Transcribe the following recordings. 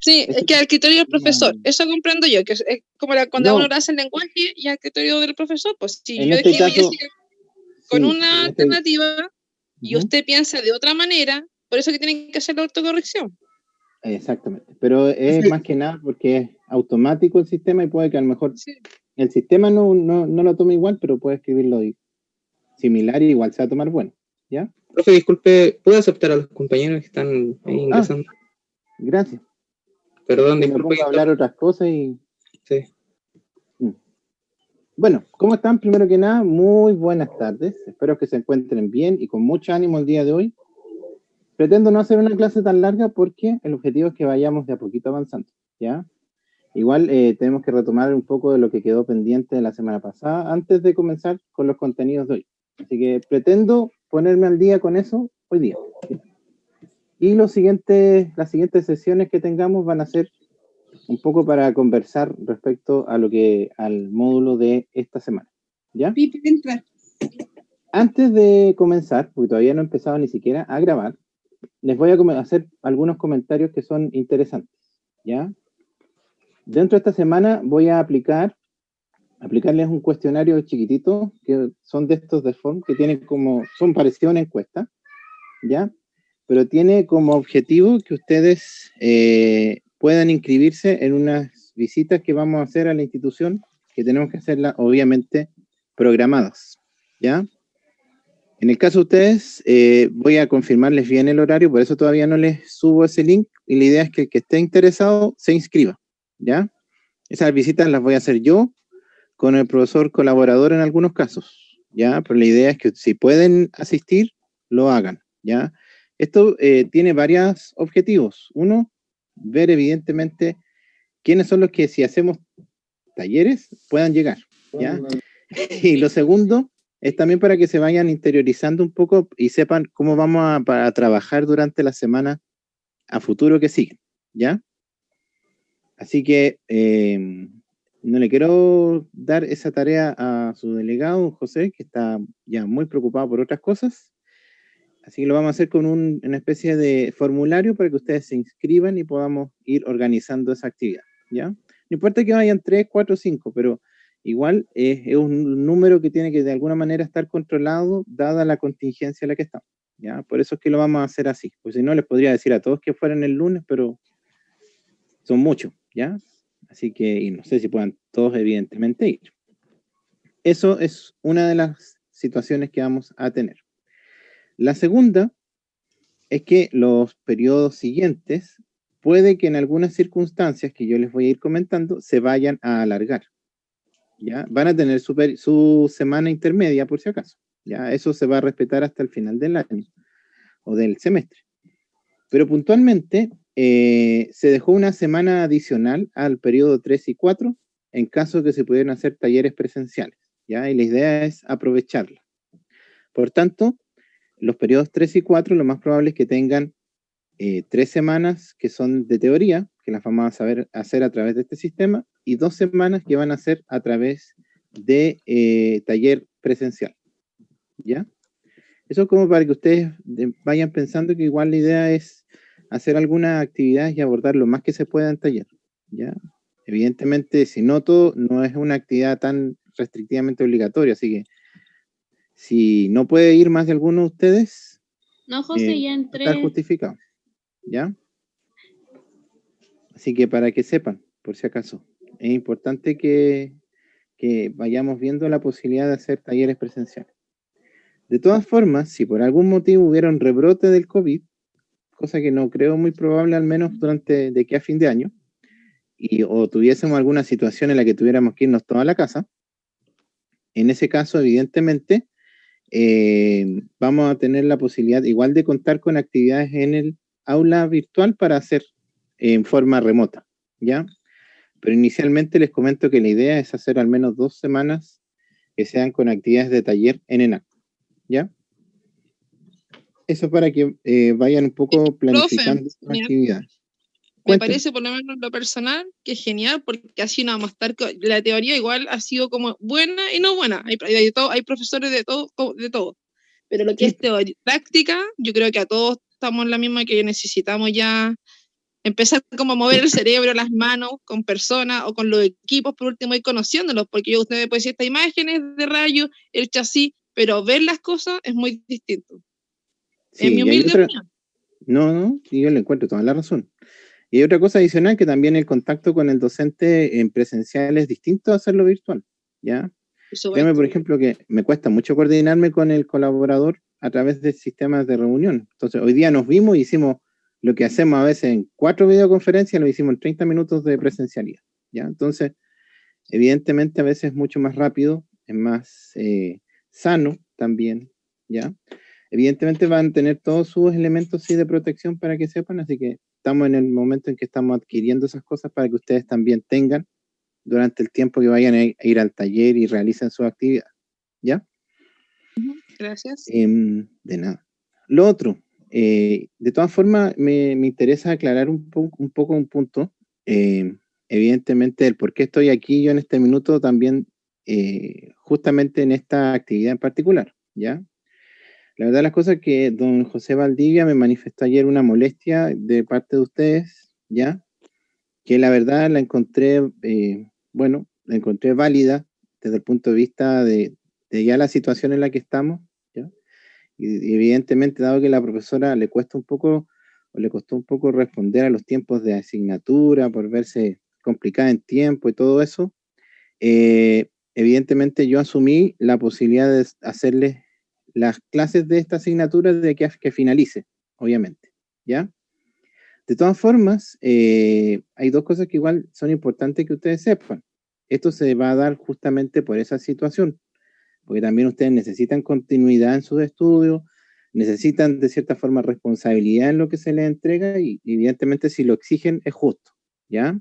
Sí, es Ese que al criterio del tema- profesor, eso comprendo yo, que es como cuando No. uno hace el lenguaje y al criterio del profesor, pues si En yo este escribo caso, Jessica con sí, una alternativa y Ujú. usted piensa de otra manera, por eso que tienen que hacer la autocorrección. Exactamente, pero es más que nada porque es automático el sistema y puede que a lo mejor Sí. el sistema no lo tome igual, pero puede escribirlo similar y igual se va a tomar bueno, ¿ya? Profe, disculpe, ¿puedo aceptar a los compañeros que están ahí ingresando? Gracias. Perdón, Me disculpe. pongo a hablar otras cosas y... Sí. Bueno, ¿cómo están? Primero que nada, muy buenas tardes. Espero que se encuentren bien y con mucho ánimo el día de hoy. Pretendo no hacer una clase tan larga porque el objetivo es que vayamos de a poquito avanzando, ¿ya? Igual tenemos que retomar un poco de lo que quedó pendiente de la semana pasada antes de comenzar con los contenidos de hoy. Así que pretendo ponerme al día con eso hoy día. Y las siguientes sesiones que tengamos van a ser un poco para conversar respecto a al módulo de esta semana, ¿ya? Antes de comenzar, porque todavía no he empezado ni siquiera a grabar, les voy a hacer algunos comentarios que son interesantes, ¿ya? Dentro de esta semana voy a aplicarles un cuestionario chiquitito, que son de estos de form, que tienen son parecidos a una encuesta, ¿ya? Pero tiene como objetivo que ustedes puedan inscribirse en unas visitas que vamos a hacer a la institución, que tenemos que hacerlas, obviamente, programadas, ¿ya? En el caso de ustedes, voy a confirmarles bien el horario, por eso todavía no les subo ese link, y la idea es que el que esté interesado se inscriba, ¿ya? Esas visitas las voy a hacer yo, con el profesor colaborador en algunos casos, ¿ya? Pero la idea es que si pueden asistir, lo hagan, ¿ya? Esto tiene varios objetivos. Uno, ver evidentemente quiénes son los que si hacemos talleres puedan llegar, ¿ya? Y lo segundo es también para que se vayan interiorizando un poco y sepan cómo vamos a trabajar durante la semana a futuro que siguen, ¿ya? Así que no le quiero dar esa tarea a su delegado, José, que está ya muy preocupado por otras cosas. Así que lo vamos a hacer con una especie de formulario para que ustedes se inscriban y podamos ir organizando esa actividad, ¿ya? No importa que vayan 3, 4, 5, pero igual es un número que tiene que de alguna manera estar controlado dada la contingencia en la que estamos, ¿ya? Por eso es que lo vamos a hacer así, pues si no les podría decir a todos que fueran el lunes, pero son muchos, ¿ya? Así que, y no sé si puedan todos evidentemente ir. Eso es una de las situaciones que vamos a tener. La segunda es que los periodos siguientes puede que en algunas circunstancias que yo les voy a ir comentando se vayan a alargar, ¿ya? Van a tener su semana intermedia por si acaso, ¿ya? Eso se va a respetar hasta el final del año o del semestre. Pero puntualmente se dejó una semana adicional al periodo 3 y 4 en caso de que se pudieran hacer talleres presenciales, ¿ya? Y la idea es aprovecharla. Por tanto, los periodos 3 y 4 lo más probable es que tengan 3 semanas que son de teoría, que las vamos a saber hacer a través de este sistema, y 2 semanas que van a ser a través de taller presencial, ¿ya? Eso como para que ustedes vayan pensando que igual la idea es hacer algunas actividades y abordar lo más que se pueda en taller, ¿ya? Evidentemente, si no todo, no es una actividad tan restrictivamente obligatoria, así que si no puede ir más de alguno de ustedes, no, José, ya entré. Está justificado, ¿ya? Así que para que sepan, por si acaso, es importante que vayamos viendo la posibilidad de hacer talleres presenciales. De todas formas, si por algún motivo hubiera un rebrote del COVID, cosa que no creo muy probable, al menos durante de aquí a fin de año, o tuviésemos alguna situación en la que tuviéramos que irnos toda la casa, en ese caso, evidentemente, vamos a tener la posibilidad igual de contar con actividades en el aula virtual para hacer en forma remota, ¿ya? Pero inicialmente les comento que la idea es hacer al menos 2 semanas que sean con actividades de taller en ENAC, ¿ya? Eso para que vayan un poco planificando las actividades. Me parece, por lo menos en lo personal, que es genial, porque así no vamos a estar. La teoría igual ha sido como buena y no buena. Hay profesores de todo. Pero lo que es teoría práctica, yo creo que a todos estamos en la misma, que necesitamos ya empezar como a mover el cerebro, las manos con personas o con los equipos, por último, ir conociéndolos, porque usted me puede decir estas imágenes de rayos, el chasis, pero ver las cosas es muy distinto. En mi Sí, y hay humilde otra, opinión. no, y yo le encuentro toda la razón. Y hay otra cosa adicional que también el contacto con el docente en presencial es distinto a hacerlo virtual, ¿ya? Por Créeme, supuesto. por ejemplo, que me cuesta mucho coordinarme con el colaborador a través de sistemas de reunión. Entonces, hoy día nos vimos y hicimos lo que hacemos a veces en 4 videoconferencias, lo hicimos en 30 minutos de presencialidad, ¿ya? Entonces, evidentemente a veces es mucho más rápido, es más sano también, ¿ya? Evidentemente van a tener todos sus elementos sí, de protección para que sepan, así que estamos en el momento en que estamos adquiriendo esas cosas para que ustedes también tengan durante el tiempo que vayan a ir al taller y realicen su actividad, ¿ya? Gracias. De nada. Lo otro, de todas formas, me interesa aclarar un poco un punto. Evidentemente, el por qué estoy aquí yo en este minuto también, justamente en esta actividad en particular, ¿ya? La verdad, las cosas que don José Valdivia me manifestó ayer una molestia de parte de ustedes, ¿ya? Que la verdad la encontré, bueno, la encontré válida desde el punto de vista de ya la situación en la que estamos, ¿ya? Y evidentemente, dado que a la profesora le cuesta un poco, o le costó un poco responder a los tiempos de asignatura, por verse complicada en tiempo y todo eso, evidentemente yo asumí la posibilidad de hacerles las clases de esta asignatura de que finalice, obviamente, ¿ya? De todas formas, hay dos cosas que igual son importantes que ustedes sepan. Esto se va a dar justamente por esa situación, porque también ustedes necesitan continuidad en sus estudios, necesitan de cierta forma responsabilidad en lo que se les entrega y evidentemente si lo exigen es justo, ¿ya?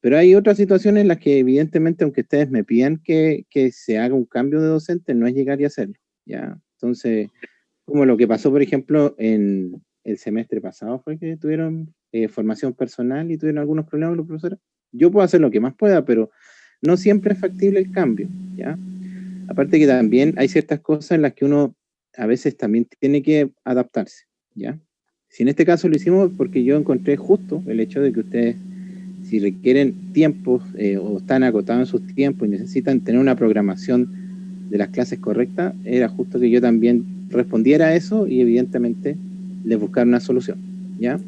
Pero hay otras situaciones en las que evidentemente aunque ustedes me pidan que se haga un cambio de docente, no es llegar y hacerlo, ¿ya? Entonces, como lo que pasó, por ejemplo, en el semestre pasado fue que tuvieron formación personal y tuvieron algunos problemas los profesores. Yo puedo hacer lo que más pueda, pero no siempre es factible el cambio, ¿ya? Aparte que también hay ciertas cosas en las que uno a veces también tiene que adaptarse, ¿ya? Si en este caso lo hicimos porque yo encontré justo el hecho de que ustedes, si requieren tiempos o están acotados en sus tiempos y necesitan tener una programación de las clases correctas, era justo que yo también respondiera a eso y evidentemente les buscar una solución, ¿ya?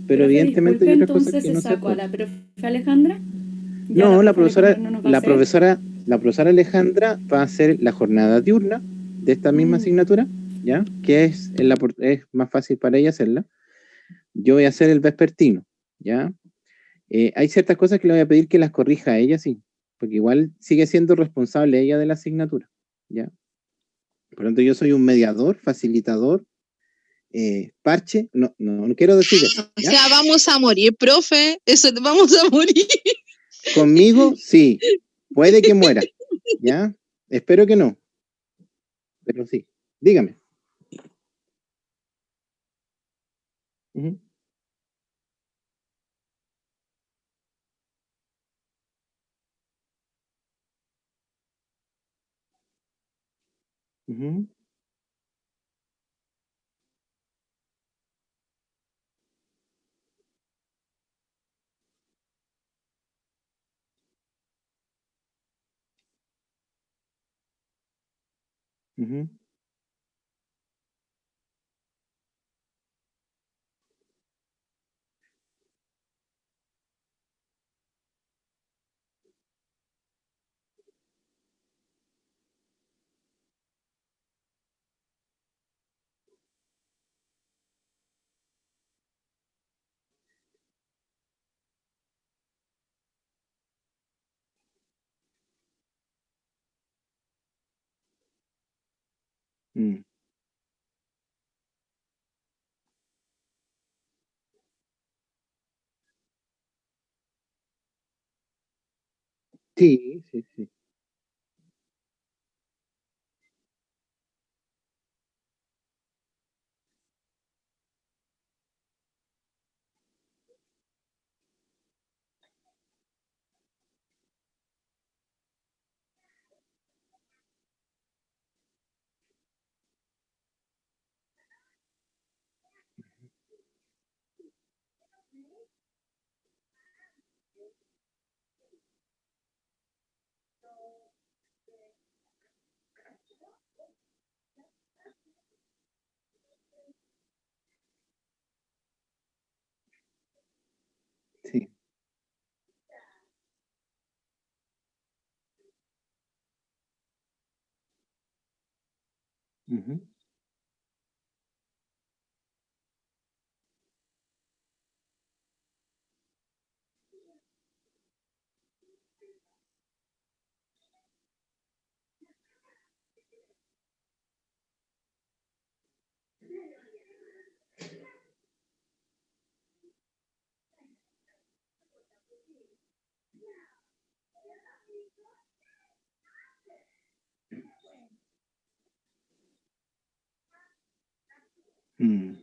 Pero Profe, evidentemente disculpe, hay otras cosas entonces que se no se sacó a pueden. la profe Alejandra. Ya No, la profe Alejandra no nos va a hacer. la profesora Alejandra va a hacer la jornada diurna de esta misma asignatura, ¿ya? Que es más fácil para ella hacerla. Yo voy a hacer el vespertino, ¿ya? Hay ciertas cosas que le voy a pedir que las corrija a ella, sí, porque igual sigue siendo responsable ella de la asignatura, ¿ya? Por lo tanto, yo soy un mediador, facilitador, parche, no quiero decir eso, O ¿ya? sea, vamos a morir, profe. Eso, vamos a morir. Conmigo, sí, puede que muera, ¿ya? Espero que no, pero sí, dígame. Ujú, ujú, ujú. Mm. Sí, sí, sí. Ujú. Mm.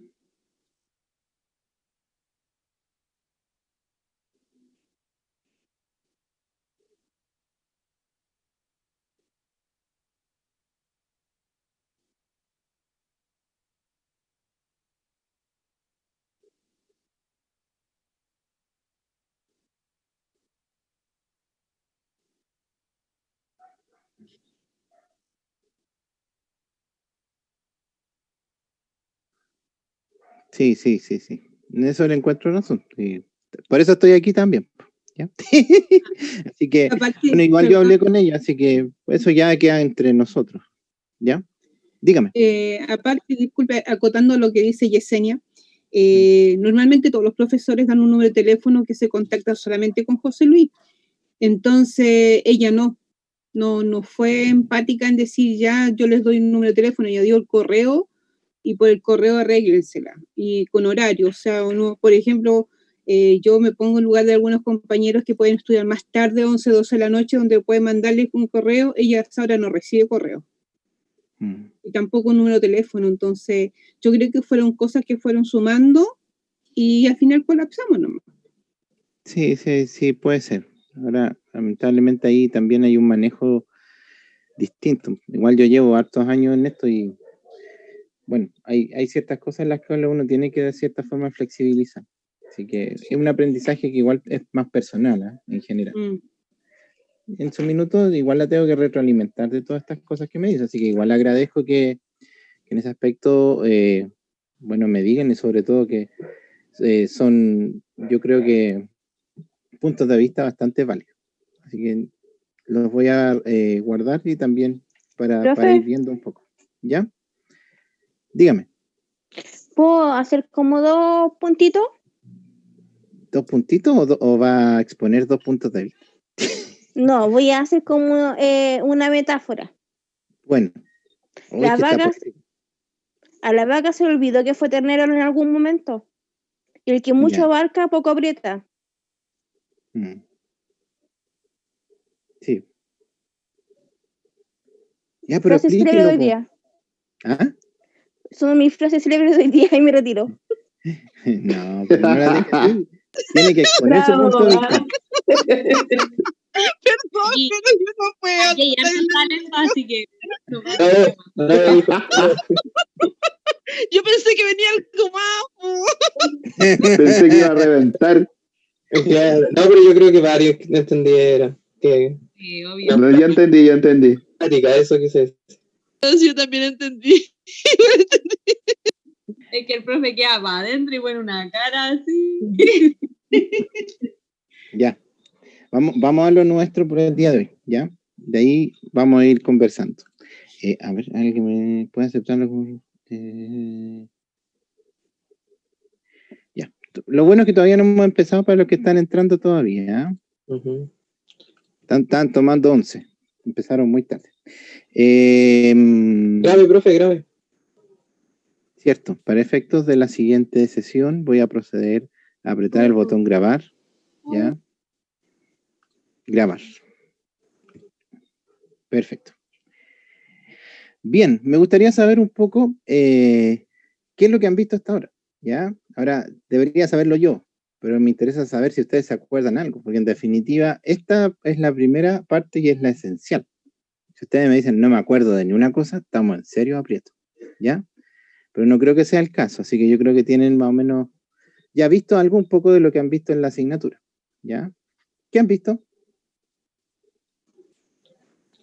Sí, sí, sí, sí. En eso le encuentro razón. Sí. Por eso estoy aquí también. ¿Ya? Así que, bueno, Aparte, igual yo perdón, hablé con ella, así que eso ya queda entre nosotros. ¿Ya? Dígame. aparte, disculpe, acotando lo que dice Yesenia, Mm. normalmente todos los profesores dan un número de teléfono que se contacta solamente con José Luis. Entonces, ella no fue empática en decir ya, yo les doy un número de teléfono, ella dio el correo y por el correo arréglensela y con horario. O sea, uno, por ejemplo, yo me pongo en lugar de algunos compañeros que pueden estudiar más tarde, 11, 12 de la noche, donde pueden mandarles un correo, ella hasta ahora no recibe correo Mm. y tampoco un número de teléfono. Entonces, yo creo que fueron cosas que fueron sumando y al final colapsamos nomás. Sí, sí, sí, puede ser. Ahora, lamentablemente ahí también hay un manejo distinto. Igual yo llevo hartos años en esto y, bueno, hay ciertas cosas en las que uno tiene que de cierta forma flexibilizar. Así que es un aprendizaje que igual es más personal, en general. Mm. En su minuto igual la tengo que retroalimentar de todas estas cosas que me dice, así que igual agradezco que en ese aspecto, bueno, me digan y sobre todo que son, yo creo que puntos de vista bastante válidos. Así que los voy a guardar y también para Profe, ir viendo un poco. ¿Ya? Dígame, ¿puedo hacer como 2 puntitos? ¿2 puntitos o va a exponer 2 puntos de vista? No, voy a hacer como una metáfora. Bueno, hoy Las que está vacas, poético. a la vaca se le olvidó que fue ternero en algún momento. Y el que mucho Ya. abarca, poco aprieta. Mm. Sí. Ya, pero Frase célebre de explíquelo, hoy po. día. ¿Ah? Son mis frases célebres de hoy día y me retiro. No, pero no la deje así. Tiene que exponer su Bravo. punto de vista. Perdón, Sí. pero yo no puedo. Aquí hay hartos talentos, así que no va a Bravo, haber problema. bravo, dijo. Yo pensé que venía algo más. Pensé que iba a reventar. Claro. No, pero yo creo que varios entendieron que Sí, obvio. No, ya entendí. práctica, eso que se Yo también entendí. Es que el profe queda para adentro y pone una cara así. Ya. Vamos a lo nuestro por el día de hoy, ¿ya? De ahí vamos a ir conversando. A ver, ¿alguien me puede aceptarlo? Ya. Lo bueno es que todavía no hemos empezado para los que están entrando todavía. Ujú. Están tomando 11. Empezaron muy tarde. Grave, profe, grave. Cierto. Para efectos de la siguiente sesión voy a proceder a apretar el botón grabar. ¿Ya? Grabar. Perfecto. Bien, me gustaría saber un poco qué es lo que han visto hasta ahora, ¿ya? Ahora, debería saberlo yo, pero me interesa saber si ustedes se acuerdan algo, porque en definitiva, esta es la primera parte y es la esencial. Si ustedes me dicen, no me acuerdo de ni una cosa, estamos en serio aprietos, ¿ya? Pero no creo que sea el caso, así que yo creo que tienen más o menos, ya visto algo un poco de lo que han visto en la asignatura, ¿ya? ¿Qué han visto?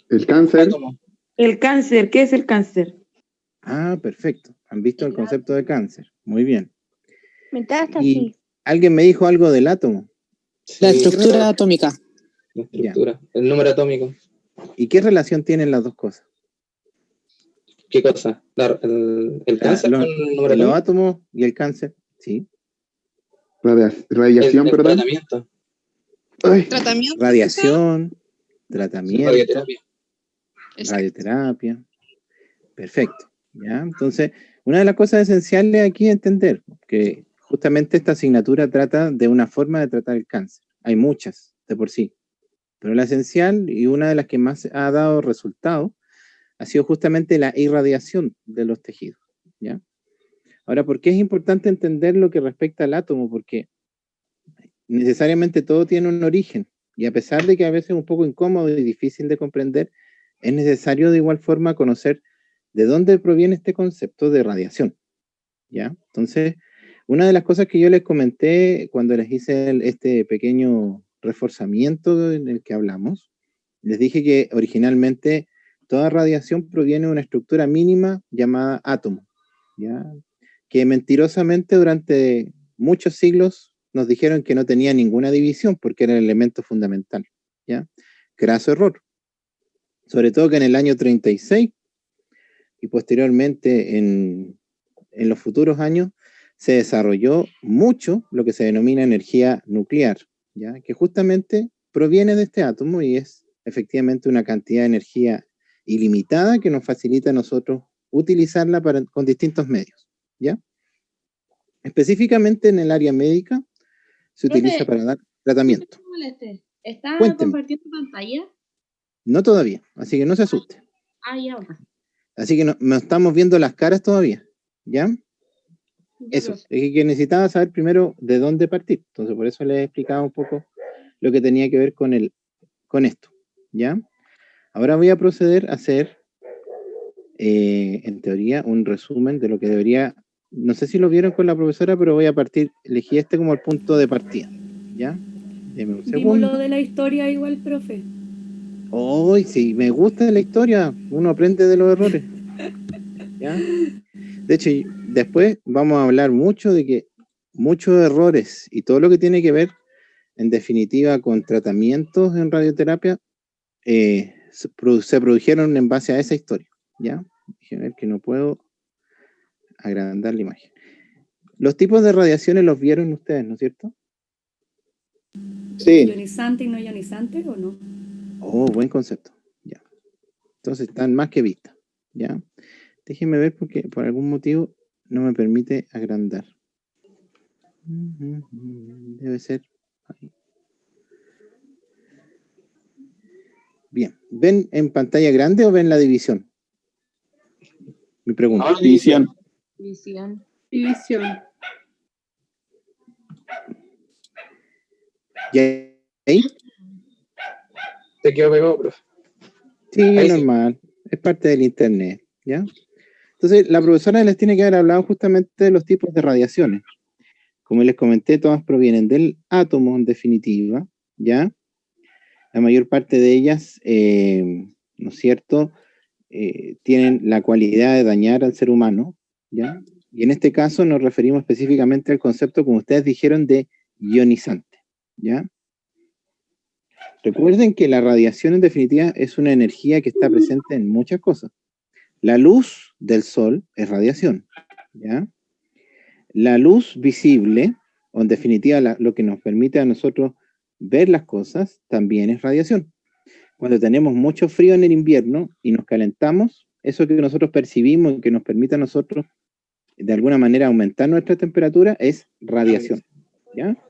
El cáncer. El cáncer, ¿qué es el cáncer? Ah, perfecto. Han visto el concepto de cáncer. Muy bien. Metástasis. ¿Y alguien me dijo algo del átomo? Sí, La estructura atómica. la estructura, el número atómico. ¿Y qué relación tienen las dos cosas? ¿Qué cosa? ¿El cáncer Los, con número los atómico? átomos y el cáncer, sí. Radiación, El perdón. tratamiento. Ay, Tratamiento. Radiación, Sí, tratamiento, radioterapia. Exacto. radioterapia. Perfecto. ¿Ya? Entonces, una de las cosas esenciales aquí es entender que justamente esta asignatura trata de una forma de tratar el cáncer. Hay muchas de por sí, pero la esencial y una de las que más ha dado resultado ha sido justamente la irradiación de los tejidos. ¿Ya? Ahora, ¿por qué es importante entender lo que respecta al átomo? Porque necesariamente todo tiene un origen, y a pesar de que a veces es un poco incómodo y difícil de comprender, es necesario de igual forma conocer de dónde proviene este concepto de radiación. ¿Ya? Entonces, una de las cosas que yo les comenté cuando les hice este pequeño reforzamiento en el que hablamos, les dije que originalmente toda radiación proviene de una estructura mínima llamada átomo, ¿ya? Que mentirosamente durante muchos siglos nos dijeron que no tenía ninguna división porque era el elemento fundamental, ¿ya? Graso error. Sobre todo que en el año 36 y posteriormente en los futuros años se desarrolló mucho lo que se denomina energía nuclear, ¿ya? Que justamente proviene de este átomo y es efectivamente una cantidad de energía ilimitada que nos facilita a nosotros utilizarla con distintos medios, ¿ya? Específicamente en el área médica se utiliza Profe, para dar tratamiento. ¿está Cuénteme. compartiendo pantalla? No todavía, así que no se asuste. Ah, ya, ok. Así que no estamos viendo las caras todavía, ¿ya? Ya, Eso, profe. es que necesitaba saber primero de dónde partir. Entonces, por eso les he explicado un poco lo que tenía que ver con esto, ¿ya? Ahora voy a proceder a hacer, en teoría, un resumen de lo que debería, no sé si lo vieron con la profesora, pero voy a partir, elegí este como el punto de partida, ¿ya? Deme un Vimos lo segundo. de la historia igual, profe. ¡Ay, sí! Me gusta la historia, uno aprende de los errores, ¿ya? De hecho, después vamos a hablar mucho de que muchos errores y todo lo que tiene que ver, en definitiva, con tratamientos en radioterapia, se produjeron en base a esa historia, ¿ya? Déjenme ver que no puedo agrandar la imagen. Los tipos de radiaciones los vieron ustedes, ¿no es cierto? sí. ¿Ionizante y no ionizante o no? Oh, buen concepto, ya. Entonces están más que vistas, ¿ya? Déjenme ver porque por algún motivo no me permite agrandar. Debe ser ahí. Bien, ¿ven en pantalla grande o ven la división? Mi pregunta. Ahora División. Visión. División. ¿Y ahí? se quedó pegado, profe. Sí, Ahí es sí. normal, es parte del internet, ¿ya? Entonces, la profesora les tiene que haber hablado justamente de los tipos de radiaciones. Como les comenté, todas provienen del átomo, en definitiva, ¿ya? La mayor parte de ellas, ¿no es cierto?, tienen la cualidad de dañar al ser humano, ¿ya? Y en este caso nos referimos específicamente al concepto, como ustedes dijeron, de ionizante, ¿ya? Recuerden que la radiación, en definitiva, es una energía que está presente en muchas cosas. La luz del sol es radiación, ¿ya? La luz visible, o en definitiva lo que nos permite a nosotros ver las cosas, también es radiación. Cuando tenemos mucho frío en el invierno y nos calentamos, eso que nosotros percibimos y que nos permite a nosotros de alguna manera aumentar nuestra temperatura es radiación, ¿ya?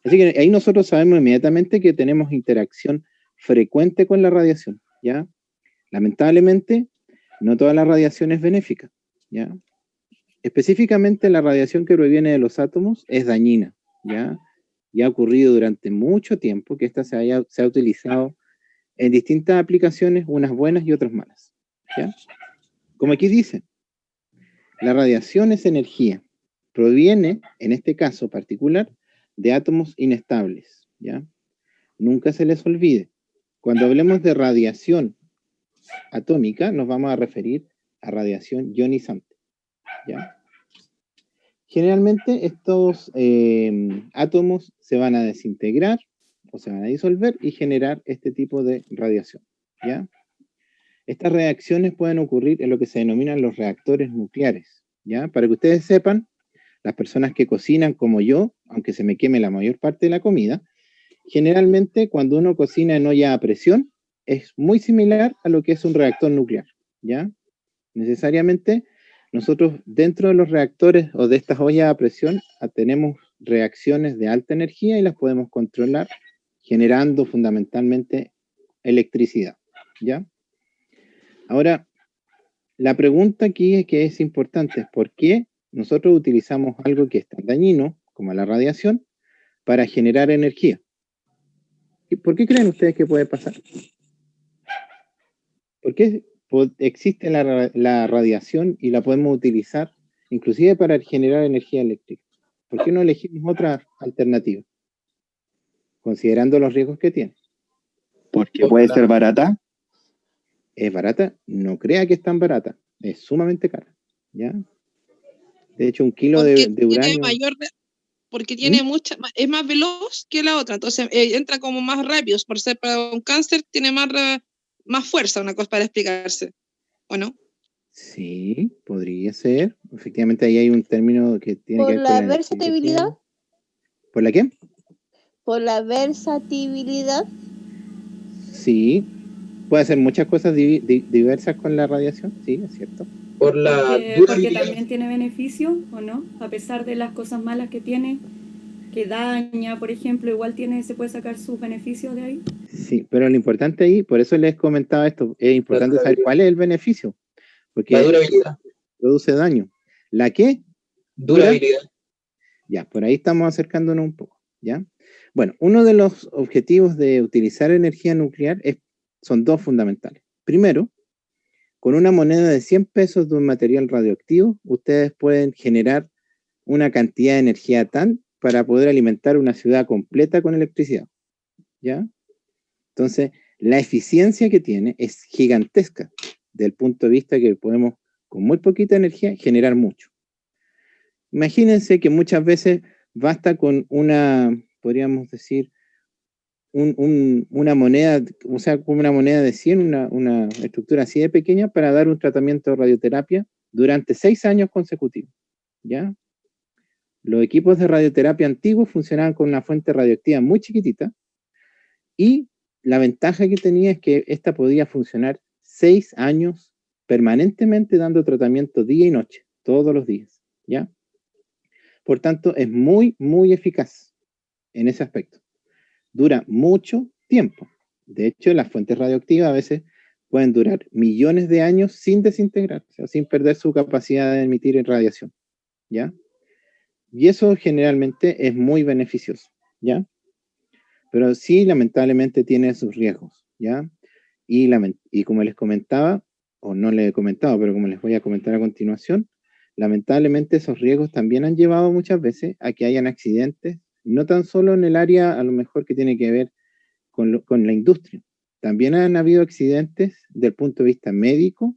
Así que ahí nosotros sabemos inmediatamente que tenemos interacción frecuente con la radiación, ¿ya? Lamentablemente, no toda la radiación es benéfica, ¿ya? Específicamente la radiación que proviene de los átomos es dañina, ¿ya? Y ha ocurrido durante mucho tiempo que esta se ha utilizado en distintas aplicaciones, unas buenas y otras malas, ¿ya? Como aquí dice, la radiación es energía, proviene, en este caso particular, de átomos inestables, ¿ya? Nunca se les olvide, cuando hablemos de radiación atómica, nos vamos a referir a radiación ionizante, ¿ya? Generalmente estos átomos se van a desintegrar o se van a disolver y generar este tipo de radiación, ¿ya? Estas reacciones pueden ocurrir en lo que se denominan los reactores nucleares, ¿ya? Para que ustedes sepan, las personas que cocinan como yo, aunque se me queme la mayor parte de la comida, generalmente cuando uno cocina en olla a presión, es muy similar a lo que es un reactor nuclear, ¿ya? Necesariamente, nosotros dentro de los reactores o de estas ollas a presión tenemos reacciones de alta energía y las podemos controlar generando fundamentalmente electricidad, ¿ya? Ahora, la pregunta aquí que es importante es ¿por qué nosotros utilizamos algo que es tan dañino como la radiación para generar energía? ¿Y por qué creen ustedes que puede pasar? ¿Por qué existe la radiación y la podemos utilizar inclusive para generar energía eléctrica? ¿Por qué no elegimos otra alternativa? Considerando los riesgos que tiene. Porque puede ser barata. ¿Es barata? No crea que es tan barata. Es sumamente cara, ¿ya? De hecho, un kilo de uranio... Porque tiene es más veloz que la otra, entonces entra como más rápido, por ser para un cáncer tiene más fuerza, una cosa para explicarse, ¿o no? Sí, podría ser. Efectivamente, ahí hay un término que tiene que ver con ¿Por la versatilidad? ¿Por la qué? ¿Por la versatilidad? Sí, puede hacer muchas cosas diversas con la radiación, sí, es cierto. Porque también tiene beneficio, ¿o no? A pesar de las cosas malas que tiene, que daña, por ejemplo, igual se puede sacar sus beneficios de ahí. Sí, pero lo importante ahí, por eso les comentaba esto, es importante saber cuál es el beneficio. Porque la durabilidad. Produce daño. ¿La qué? Durabilidad. Ya, por ahí estamos acercándonos un poco, ¿ya? Bueno, uno de los objetivos de utilizar energía nuclear son dos fundamentales. Primero, con una moneda de 100 pesos de un material radioactivo, ustedes pueden generar una cantidad de energía tal para poder alimentar una ciudad completa con electricidad, ¿ya? Entonces, la eficiencia que tiene es gigantesca, del punto de vista que podemos, con muy poquita energía, generar mucho. Imagínense que muchas veces basta con podríamos decir, una moneda, o sea, como una moneda de 100, una estructura así de pequeña para dar un tratamiento de radioterapia durante 6 años consecutivos, ¿ya? Los equipos de radioterapia antiguos funcionaban con una fuente radioactiva muy chiquitita y la ventaja que tenía es que esta podía funcionar 6 años permanentemente dando tratamiento día y noche, todos los días, ¿ya? Por tanto, es muy, muy eficaz en ese aspecto. Dura mucho tiempo. De hecho, las fuentes radioactivas a veces pueden durar millones de años sin desintegrarse, o sea, sin perder su capacidad de emitir radiación, ¿ya? Y eso generalmente es muy beneficioso, ¿ya? Pero sí, lamentablemente, tiene sus riesgos, ¿ya? Y como les comentaba, o no les he comentado, pero como les voy a comentar a continuación, lamentablemente esos riesgos también han llevado muchas veces a que hayan accidentes, no tan solo en el área a lo mejor que tiene que ver con la industria, también han habido accidentes del punto de vista médico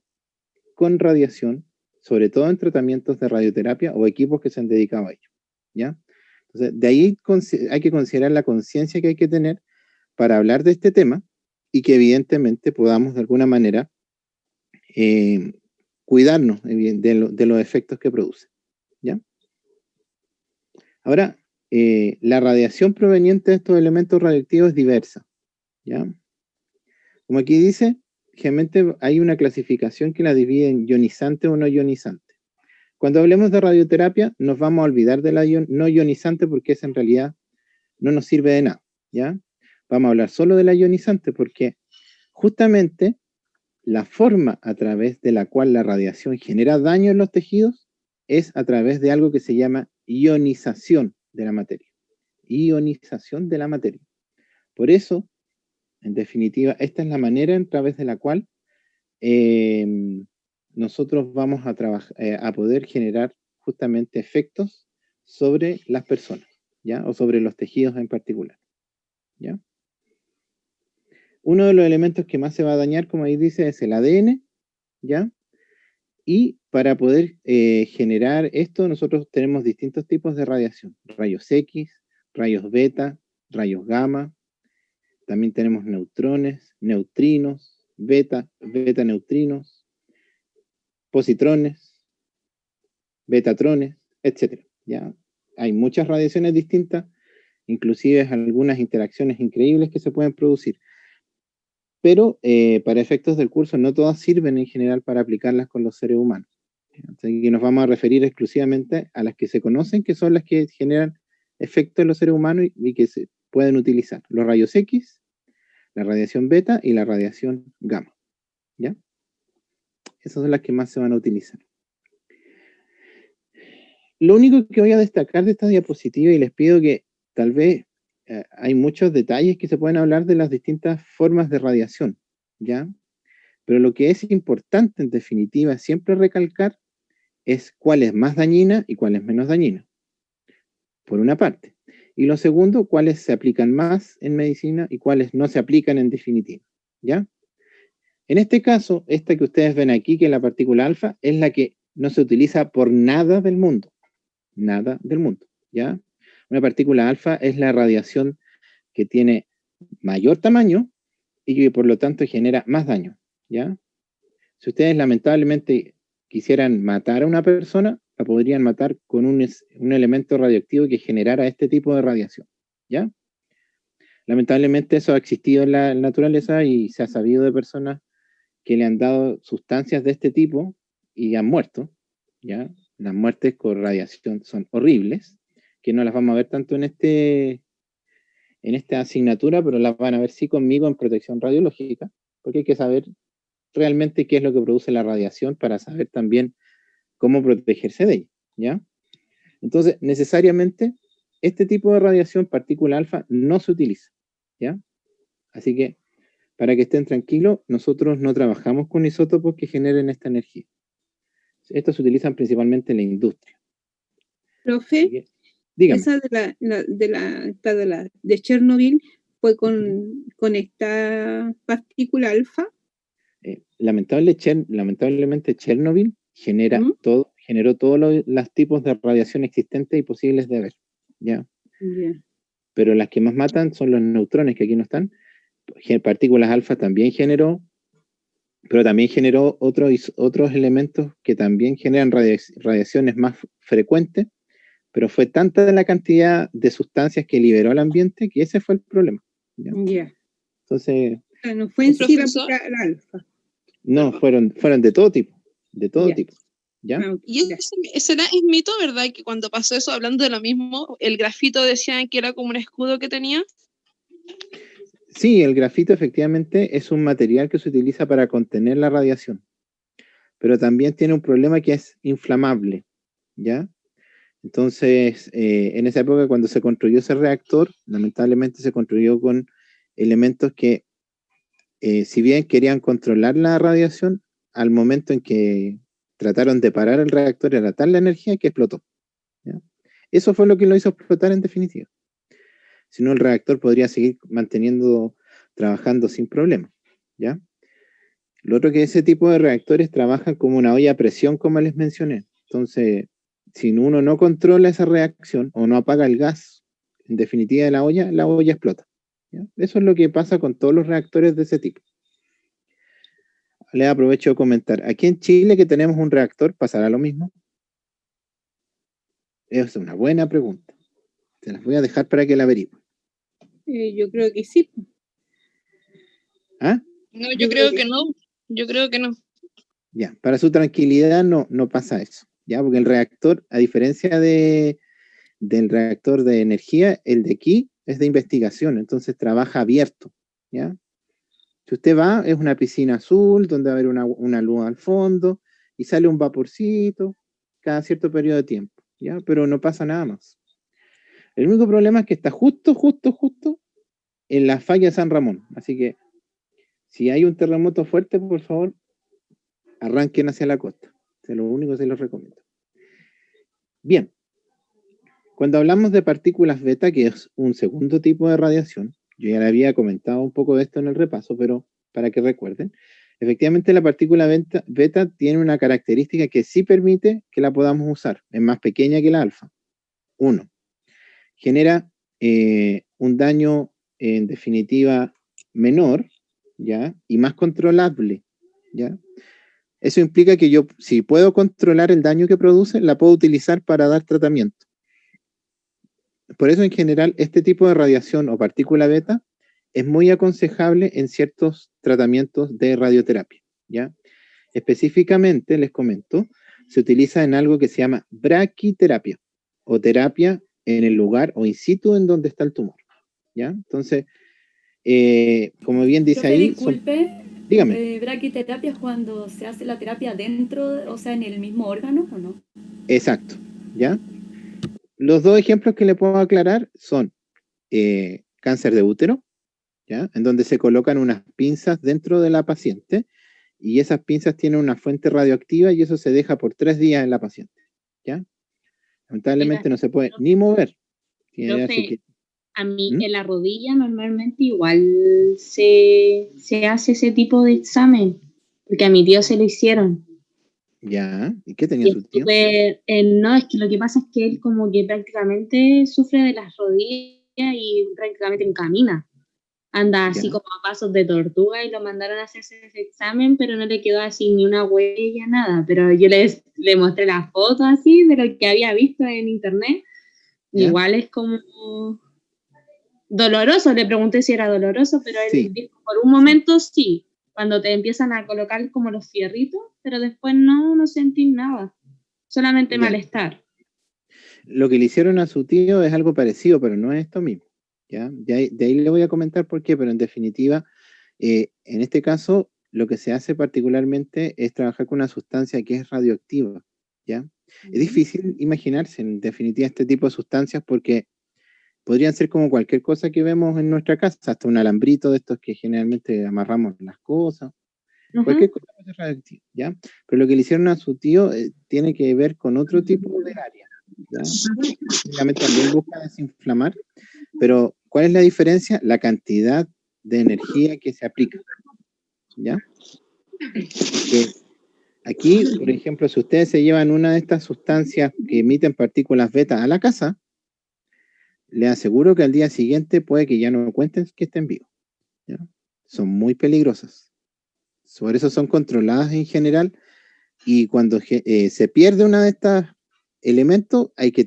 con radiación, sobre todo en tratamientos de radioterapia o equipos que se han dedicado a ello, ¿ya? Entonces, de ahí hay que considerar la conciencia que hay que tener para hablar de este tema y que evidentemente podamos de alguna manera cuidarnos de los efectos que produce, ¿ya? Ahora, la radiación proveniente de estos elementos radioactivos es diversa, ¿ya? Como aquí dice, generalmente hay una clasificación que la divide en ionizante o no ionizante. Cuando hablemos de radioterapia, nos vamos a olvidar de la no ionizante porque esa en realidad no nos sirve de nada, ¿ya? Vamos a hablar solo de la ionizante porque justamente la forma a través de la cual la radiación genera daño en los tejidos es a través de algo que se llama ionización de la materia. Ionización de la materia. Por eso, en definitiva, esta es la manera a través de la cual nosotros vamos a poder generar justamente efectos sobre las personas, ¿ya? O sobre los tejidos en particular, ¿ya? Uno de los elementos que más se va a dañar, como ahí dice, es el ADN, ¿ya? Y para poder generar esto, nosotros tenemos distintos tipos de radiación. Rayos X, rayos beta, rayos gamma. También tenemos neutrones, neutrinos, beta neutrinos, positrones, betatrones, etc. ¿Ya? Hay muchas radiaciones distintas, inclusive algunas interacciones increíbles que se pueden producir. Pero para efectos del curso no todas sirven en general para aplicarlas con los seres humanos. Así que nos vamos a referir exclusivamente a las que se conocen, que son las que generan efectos en los seres humanos y que se pueden utilizar. Los rayos X, la radiación beta y la radiación gamma. ¿Ya? Esas son las que más se van a utilizar. Lo único que voy a destacar de esta diapositiva, y les pido que tal vez hay muchos detalles que se pueden hablar de las distintas formas de radiación, ¿ya? Pero lo que es importante, en definitiva, siempre recalcar es cuál es más dañina y cuál es menos dañina, por una parte. Y lo segundo, cuáles se aplican más en medicina y cuáles no se aplican en definitiva, ¿ya? En este caso, esta que ustedes ven aquí, que es la partícula alfa, es la que no se utiliza por nada del mundo, ¿ya? Una partícula alfa es la radiación que tiene mayor tamaño y que por lo tanto genera más daño, ¿ya? Si ustedes lamentablemente quisieran matar a una persona, la podrían matar con un elemento radioactivo que generara este tipo de radiación, ¿ya? Lamentablemente eso ha existido en la naturaleza y se ha sabido de personas que le han dado sustancias de este tipo y han muerto, ¿ya? Las muertes con radiación son horribles, que no las vamos a ver tanto en esta asignatura, pero las van a ver sí conmigo en protección radiológica, porque hay que saber realmente qué es lo que produce la radiación para saber también cómo protegerse de ella, ¿ya? Entonces, necesariamente, este tipo de radiación, partícula alfa, no se utiliza, ¿ya? Así que, para que estén tranquilos, nosotros no trabajamos con isótopos que generen esta energía. Estos se utilizan principalmente en la industria. Profe, dígame. Esa de Chernobyl fue con esta partícula alfa. Lamentablemente Chernobyl generó todos los tipos de radiación existentes y posibles de haber, ¿ya? Yeah. Pero las que más matan son los neutrones, que aquí no están. Partículas alfa también generó, pero también generó otros elementos que también generan radiaciones más frecuentes, pero fue tanta la cantidad de sustancias que liberó al ambiente que ese fue el problema, ¿ya? Yeah. Entonces, no fue en sí la alfa. No, fueron de todo tipo, tipo, ¿ya? Y ese es mito, ¿verdad? Que cuando pasó eso, hablando de lo mismo, el grafito decían que era como un escudo que tenía. Sí, el grafito efectivamente es un material que se utiliza para contener la radiación, pero también tiene un problema que es inflamable, ¿ya? Entonces, en esa época cuando se construyó ese reactor, lamentablemente se construyó con elementos que, si bien querían controlar la radiación, al momento en que trataron de parar el reactor era tal la energía que explotó, ¿ya? Eso fue lo que lo hizo explotar en definitiva. Si no, el reactor podría seguir trabajando sin problema, ¿ya? Lo otro que ese tipo de reactores trabajan como una olla a presión, como les mencioné. Entonces, si uno no controla esa reacción o no apaga el gas, en definitiva de la olla explota, ¿ya? Eso es lo que pasa con todos los reactores de ese tipo. Les aprovecho de comentar. Aquí en Chile, que tenemos un reactor, ¿pasará lo mismo? Es una buena pregunta. Se las voy a dejar para que la averigüen. Yo creo que sí. ¿Ah? No, yo creo que no. Yo creo que no. Ya, para su tranquilidad no pasa eso, ¿ya? Porque el reactor, a diferencia del reactor de energía, el de aquí es de investigación, entonces trabaja abierto, ¿ya? Si usted va, es una piscina azul, donde va a haber una luz al fondo, y sale un vaporcito cada cierto periodo de tiempo, ¿ya? Pero no pasa nada más. El único problema es que está justo en la falla de San Ramón, así que si hay un terremoto fuerte, por favor, arranquen hacia la costa. Es lo único que se los recomiendo. Bien. Cuando hablamos de partículas beta, que es un segundo tipo de radiación, yo ya le había comentado un poco de esto en el repaso, pero para que recuerden, efectivamente la partícula beta tiene una característica que sí permite que la podamos usar. Es más pequeña que la alfa. 1. Genera un daño, en definitiva, menor, ¿ya? Y más controlable, ¿ya? Eso implica que yo, si puedo controlar el daño que produce, la puedo utilizar para dar tratamiento. Por eso, en general, este tipo de radiación o partícula beta es muy aconsejable en ciertos tratamientos de radioterapia, ¿ya? Específicamente, les comento, se utiliza en algo que se llama braquiterapia o terapia en el lugar o in situ en donde está el tumor, ¿ya? Entonces, como bien dice Profe, ahí... disculpe, dígame. braquiterapia es cuando se hace la terapia dentro, o sea, en el mismo órgano, ¿o no? Exacto, ¿ya? Los dos ejemplos que le puedo aclarar son cáncer de útero, ¿ya? En donde se colocan unas pinzas dentro de la paciente y esas pinzas tienen una fuente radioactiva y eso se deja por 3 días en la paciente, ¿ya? Lamentablemente no se puede ni mover. Profe, a mí en la rodilla normalmente igual se hace ese tipo de examen, porque a mi tío se lo hicieron. Ya, ¿y qué tenía su tío? No, es que lo que pasa es que él como que prácticamente sufre de las rodillas y prácticamente no camina. Anda así como a pasos de tortuga y lo mandaron a hacerse ese examen, pero no le quedó así ni una huella, nada. Pero yo le mostré las fotos así de lo que había visto en internet. Igual es como doloroso, le pregunté si era doloroso, pero él dijo, por un momento sí, cuando te empiezan a colocar como los fierritos, pero después no sentí nada, solamente malestar. Lo que le hicieron a su tío es algo parecido, pero no es esto mismo, ¿ya? De ahí le voy a comentar por qué, pero en definitiva, en este caso, lo que se hace particularmente es trabajar con una sustancia que es radioactiva, ¿ya? Es difícil imaginarse, en definitiva, este tipo de sustancias porque podrían ser como cualquier cosa que vemos en nuestra casa, hasta un alambrito de estos que generalmente amarramos las cosas, cualquier cosa puede ser radioactiva, ¿ya? Pero lo que le hicieron a su tío tiene que ver con otro tipo de área, ¿ya? Básicamente también busca desinflamar, pero ¿cuál es la diferencia? La cantidad de energía que se aplica, ¿ya? Porque aquí, por ejemplo, si ustedes se llevan una de estas sustancias que emiten partículas beta a la casa, les aseguro que al día siguiente puede que ya no cuenten que estén vivos, ¿ya? Son muy peligrosas. Por eso son controladas en general y cuando se pierde una de estos elementos hay que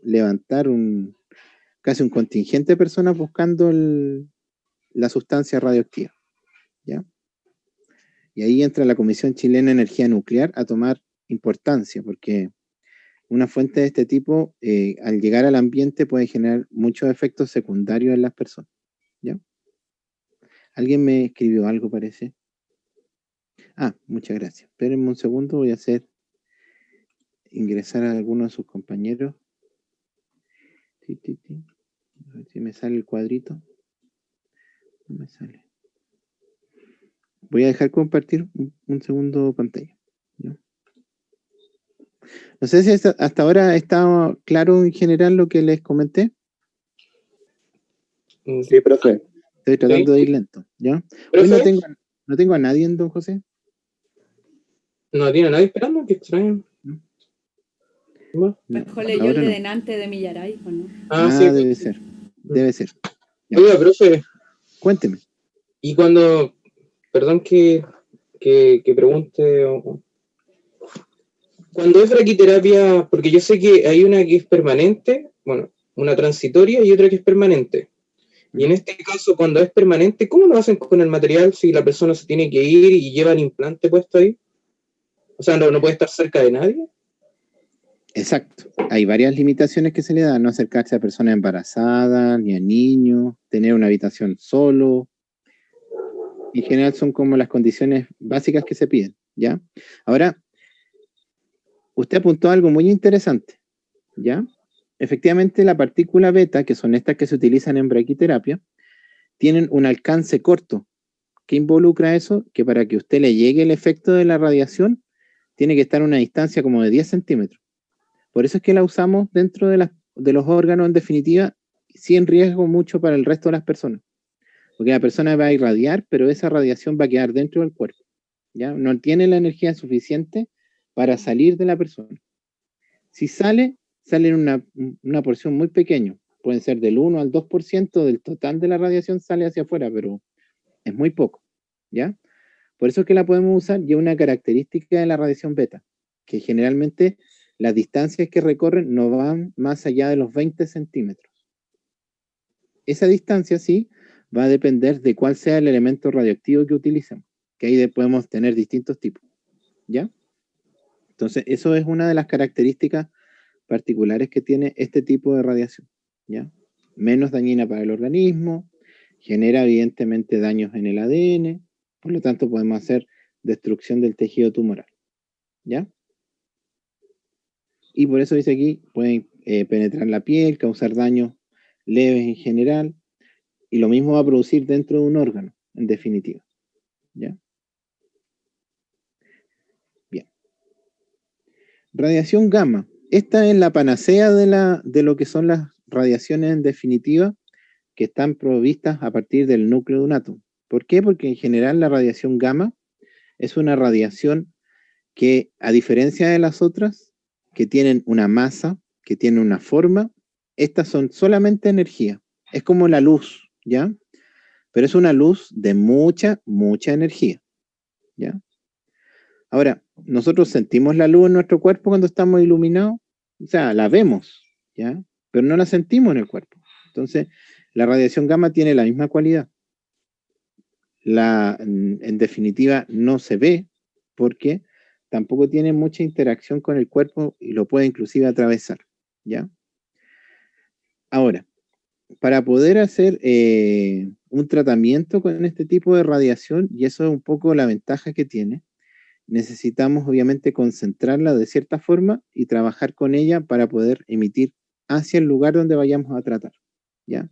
levantar casi un contingente de personas buscando la sustancia radioactiva, ¿ya? Y ahí entra la Comisión Chilena de Energía Nuclear a tomar importancia, porque una fuente de este tipo, al llegar al ambiente, puede generar muchos efectos secundarios en las personas, ¿ya? Alguien me escribió algo, parece. Muchas gracias. Espérenme un segundo, voy a ingresar a alguno de sus compañeros. A ver si me sale el cuadrito. No me sale. Voy a dejar compartir un segundo pantalla, ¿no? No sé si hasta ahora ha estado claro en general lo que les comenté. Sí, profe. Estoy tratando de ir lento, ¿ya? Hoy no tengo a nadie, don José. ¿No tiene a nadie esperando? Qué extraño. Mejor leyó el de Denante de Millaray, ¿o no? Sí. Debe ser. Debe ser. Ya. Oiga, profe. Cuénteme. Y cuando, perdón que pregunte, cuando es braquiterapia, porque yo sé que hay una que es permanente, bueno, una transitoria y otra que es permanente. Y en este caso, cuando es permanente, ¿cómo lo hacen con el material si la persona se tiene que ir y lleva el implante puesto ahí? O sea, no puede estar cerca de nadie. Exacto. Hay varias limitaciones que se le dan: no acercarse a personas embarazadas, ni a niños, tener una habitación solo. En general son como las condiciones básicas que se piden, ¿ya? Ahora, usted apuntó a algo muy interesante, ¿ya? Efectivamente, la partícula beta, que son estas que se utilizan en braquiterapia, tienen un alcance corto. ¿Qué involucra eso? Que para que usted le llegue el efecto de la radiación, tiene que estar a una distancia como de 10 centímetros. Por eso es que la usamos dentro de los órganos, en definitiva, sí en riesgo mucho para el resto de las personas. Porque la persona va a irradiar, pero esa radiación va a quedar dentro del cuerpo, ¿ya? No tiene la energía suficiente para salir de la persona. Si sale en una porción muy pequeña. Pueden ser del 1 al 2% del total de la radiación sale hacia afuera, pero es muy poco, ¿ya? Por eso es que la podemos usar, y es una característica de la radiación beta, que generalmente las distancias que recorren no van más allá de los 20 centímetros. Esa distancia, sí, va a depender de cuál sea el elemento radioactivo que utilicemos, que ahí podemos tener distintos tipos, ¿ya? Entonces, eso es una de las características particulares que tiene este tipo de radiación, ¿ya? Menos dañina para el organismo, genera evidentemente daños en el ADN, por lo tanto podemos hacer destrucción del tejido tumoral, ¿ya? Y por eso dice aquí, pueden penetrar la piel, causar daños leves en general, y lo mismo va a producir dentro de un órgano, en definitiva, ¿ya? Bien. Radiación gamma. Esta es la panacea de lo que son las radiaciones en definitiva, que están provistas a partir del núcleo de un átomo. ¿Por qué? Porque en general la radiación gamma es una radiación que, a diferencia de las otras, que tienen una masa, que tienen una forma, estas son solamente energía. Es como la luz, ¿ya? Pero es una luz de mucha, mucha energía, ¿ya? Ahora, nosotros sentimos la luz en nuestro cuerpo cuando estamos iluminados, o sea, la vemos, ¿ya? Pero no la sentimos en el cuerpo. Entonces, la radiación gamma tiene la misma cualidad. En definitiva, no se ve porque tampoco tiene mucha interacción con el cuerpo y lo puede inclusive atravesar, ¿ya? Ahora, para poder hacer un tratamiento con este tipo de radiación, y eso es un poco la ventaja que tiene, necesitamos obviamente concentrarla de cierta forma y trabajar con ella para poder emitir hacia el lugar donde vayamos a tratar, ¿ya?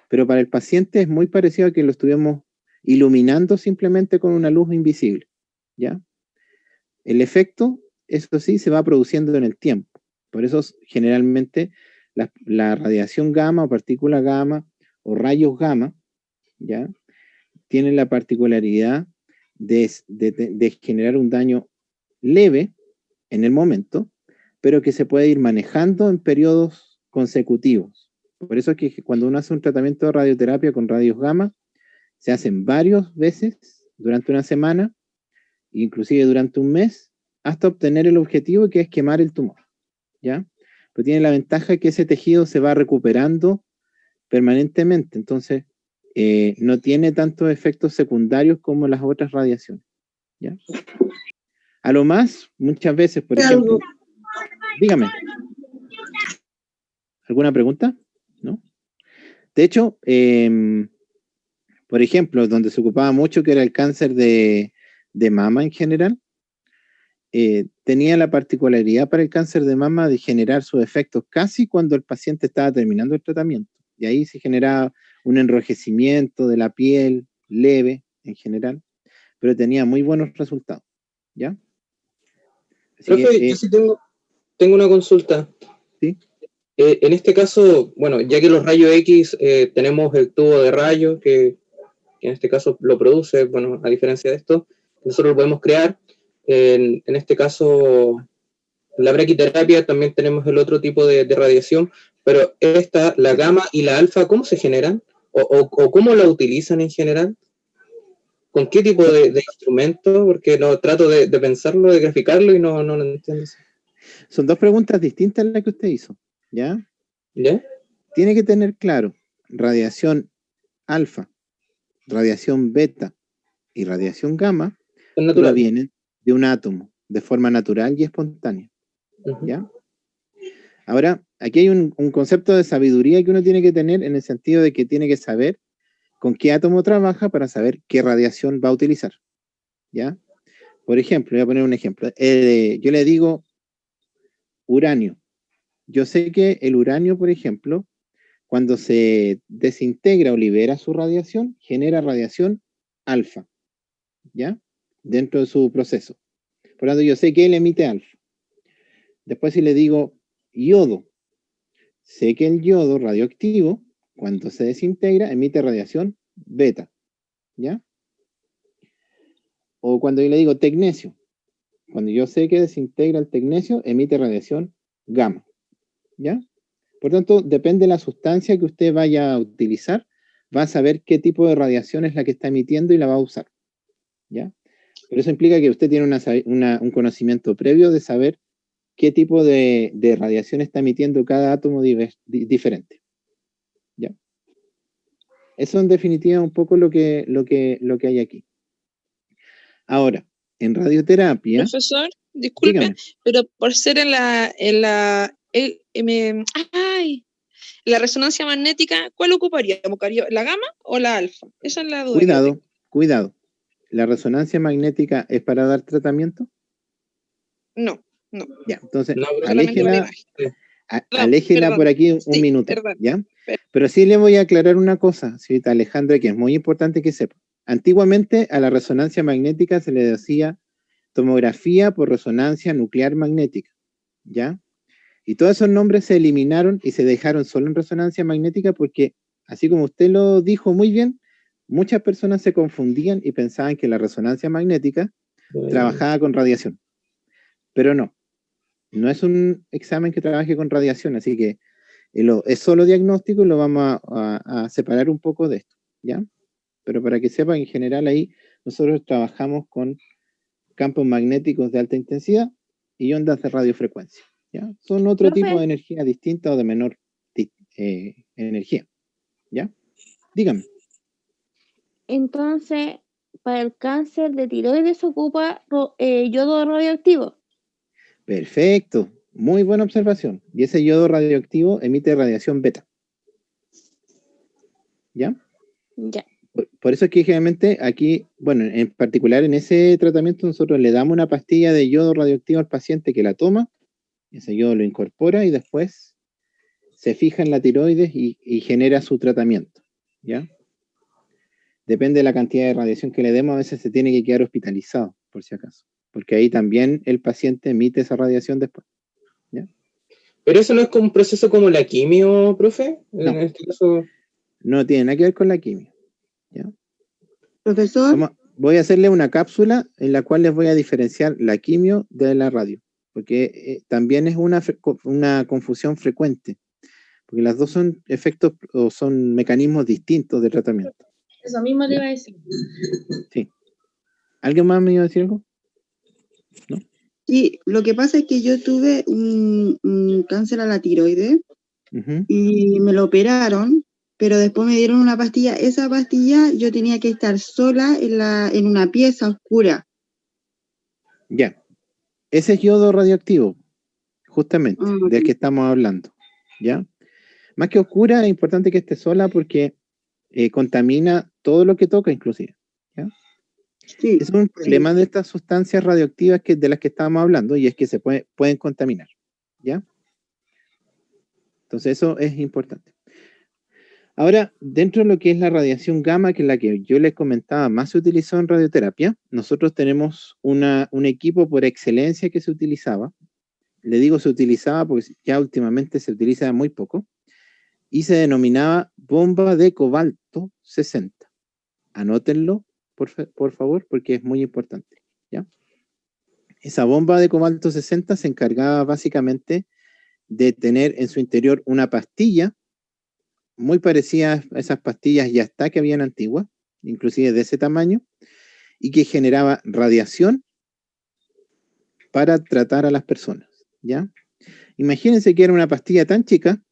Pero para el paciente es muy parecido a que lo estuviéramos iluminando simplemente con una luz invisible, ¿ya? El efecto, eso sí, se va produciendo en el tiempo. Por eso generalmente la radiación gamma o partícula gamma o rayos gamma, ¿ya? Tienen la particularidad de generar un daño leve en el momento, pero que se puede ir manejando en periodos consecutivos. Por eso es que cuando uno hace un tratamiento de radioterapia con rayos gamma, se hacen varias veces durante una semana, inclusive durante un mes, hasta obtener el objetivo, que es quemar el tumor, ¿ya? Pero tiene la ventaja que ese tejido se va recuperando permanentemente, entonces no tiene tantos efectos secundarios como las otras radiaciones, ¿ya? A lo más, muchas veces, por ejemplo, dígame, ¿alguna pregunta? ¿No? De hecho, por ejemplo, donde se ocupaba mucho, que era el cáncer de mama en general, tenía la particularidad para el cáncer de mama de generar sus efectos casi cuando el paciente estaba terminando el tratamiento. Y ahí se generaba un enrojecimiento de la piel leve en general, pero tenía muy buenos resultados, ¿ya? Profe, yo sí tengo una consulta. ¿Sí? En este caso, bueno, ya que los rayos X tenemos el tubo de rayos que en este caso lo produce, bueno, a diferencia de esto, nosotros lo podemos crear. En este caso, la braquiterapia también tenemos el otro tipo de radiación, pero la gamma y la alfa, ¿cómo se generan? ¿O cómo la utilizan en general? ¿Con qué tipo de instrumento? Porque no trato de pensarlo, de graficarlo y no lo entiendo. Son dos preguntas distintas las que usted hizo, ¿ya? ¿Ya? Tiene que tener claro, radiación alfa, radiación beta y radiación gamma provienen de un átomo, de forma natural y espontánea, ¿ya? Ahora, aquí hay un concepto de sabiduría que uno tiene que tener, en el sentido de que tiene que saber con qué átomo trabaja para saber qué radiación va a utilizar, ¿ya? Por ejemplo, voy a poner un ejemplo. Yo le digo uranio. Yo sé que el uranio, por ejemplo, cuando se desintegra o libera su radiación, genera radiación alfa, ¿ya? Dentro de su proceso. Por lo tanto, yo sé que él emite alfa. Después, si le digo yodo, sé que el yodo radioactivo, cuando se desintegra, emite radiación beta, ¿ya? O cuando yo le digo tecnesio, cuando yo sé que desintegra el tecnesio, emite radiación gamma, ¿ya? Por tanto, depende de la sustancia que usted vaya a utilizar, va a saber qué tipo de radiación es la que está emitiendo y la va a usar, ¿ya? Pero eso implica que usted tiene un conocimiento previo de saber qué tipo de radiación está emitiendo cada átomo diferente, ¿ya? Eso en definitiva es un poco lo que hay aquí. Ahora, en radioterapia, Profesor, disculpe, dígame, pero por ser en la resonancia magnética, ¿cuál ocuparíamos? ¿La gamma o la alfa? Esa es la duda que yo tengo. cuidado. ¿La resonancia magnética es para dar tratamiento? No. Ya, entonces, No, Solamente para aléjela perdón. por aquí un Sí, minuto, perdón. ¿ya? Pero sí le voy a aclarar una cosa, señorita Alejandra, que es muy importante que sepa. Antiguamente a la resonancia magnética se le decía tomografía por resonancia nuclear magnética, ¿ya? Y todos esos nombres se eliminaron y se dejaron solo en resonancia magnética porque, así como usted lo dijo muy bien, muchas personas se confundían y pensaban que la resonancia magnética trabajaba con radiación. Pero no es un examen que trabaje con radiación, así que es solo diagnóstico y lo vamos a separar un poco de esto, ¿ya? Pero para que sepan, en general ahí nosotros trabajamos con campos magnéticos de alta intensidad y ondas de radiofrecuencia, ¿ya? Son otro Profe. tipo de energía distinta o de menor energía, ¿ya? Dígame. Entonces, para el cáncer de tiroides se ocupa yodo radioactivo. Perfecto, muy buena observación. Y ese yodo radioactivo emite radiación beta, ¿ya? Ya. Por eso es que generalmente aquí, bueno, en particular en ese tratamiento nosotros le damos una pastilla de yodo radioactivo al paciente que la toma, ese yodo lo incorpora y después se fija en la tiroides y genera su tratamiento, ¿ya? Depende de la cantidad de radiación que le demos, a veces se tiene que quedar hospitalizado, por si acaso, porque ahí también el paciente emite esa radiación después, ¿ya? Pero eso no es como un proceso como la quimio, profe. No. En este caso. No tiene nada que ver con la quimio, ¿ya? Profesor, Voy a hacerle una cápsula en la cual les voy a diferenciar la quimio de la radio, porque también es una confusión frecuente, porque las dos son efectos o son mecanismos distintos de tratamiento. Eso mismo le ¿Ya? iba a decir. Sí. ¿Alguien más me iba a decir algo? ¿No? sí, lo que pasa es que yo tuve un cáncer a la tiroides y me lo operaron, pero después me dieron una pastilla. Esa pastilla yo tenía que estar sola en una pieza oscura. Ya. Ese es yodo radioactivo, justamente, del que estamos hablando, ¿ya? Más que oscura, es importante que esté sola porque contamina todo lo que toca, inclusive, ¿ya? Sí, es un problema de estas sustancias radioactivas de las que estábamos hablando, y es que se pueden contaminar, ¿ya? Entonces eso es importante. Ahora, dentro de lo que es la radiación gamma, que es la que yo les comentaba más se utilizó en radioterapia, nosotros tenemos un equipo por excelencia que se utilizaba. Le digo se utilizaba porque ya últimamente se utiliza muy poco, y se denominaba bomba de cobalto 60. Anótenlo, por favor, porque es muy importante, ¿ya? Esa bomba de cobalto 60 se encargaba básicamente de tener en su interior una pastilla muy parecida a esas pastillas ya está que habían antiguas, inclusive de ese tamaño, y que generaba radiación para tratar a las personas, ¿ya? Imagínense que era una pastilla tan chica,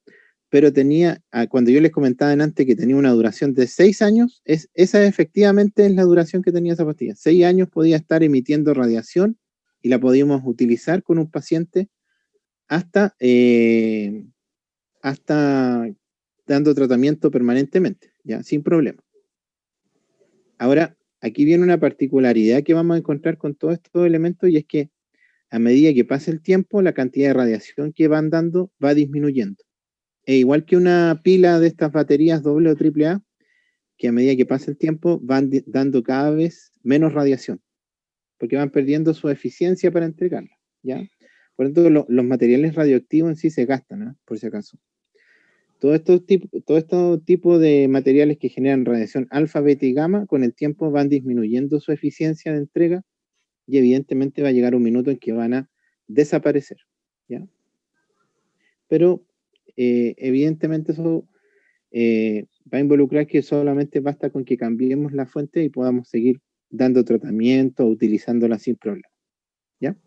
pero tenía, cuando yo les comentaba antes que tenía una duración de 6 años, esa efectivamente es la duración que tenía esa pastilla. 6 años podía estar emitiendo radiación y la podíamos utilizar con un paciente hasta dando tratamiento permanentemente, ya, sin problema. Ahora, aquí viene una particularidad que vamos a encontrar con todos estos elementos, y es que a medida que pasa el tiempo, la cantidad de radiación que van dando va disminuyendo. E igual que una pila de estas baterías doble o triple A, que a medida que pasa el tiempo van dando cada vez menos radiación, porque van perdiendo su eficiencia para entregarla, ¿ya? Por lo tanto, los materiales radioactivos en sí se gastan, ¿eh? Por si acaso. Todos estos tipos de materiales que generan radiación alfa, beta y gamma, con el tiempo van disminuyendo su eficiencia de entrega, y evidentemente va a llegar un minuto en que van a desaparecer, ¿ya? Pero evidentemente eso va a involucrar que solamente basta con que cambiemos la fuente y podamos seguir dando tratamiento, utilizándola sin problema. ¿Ya?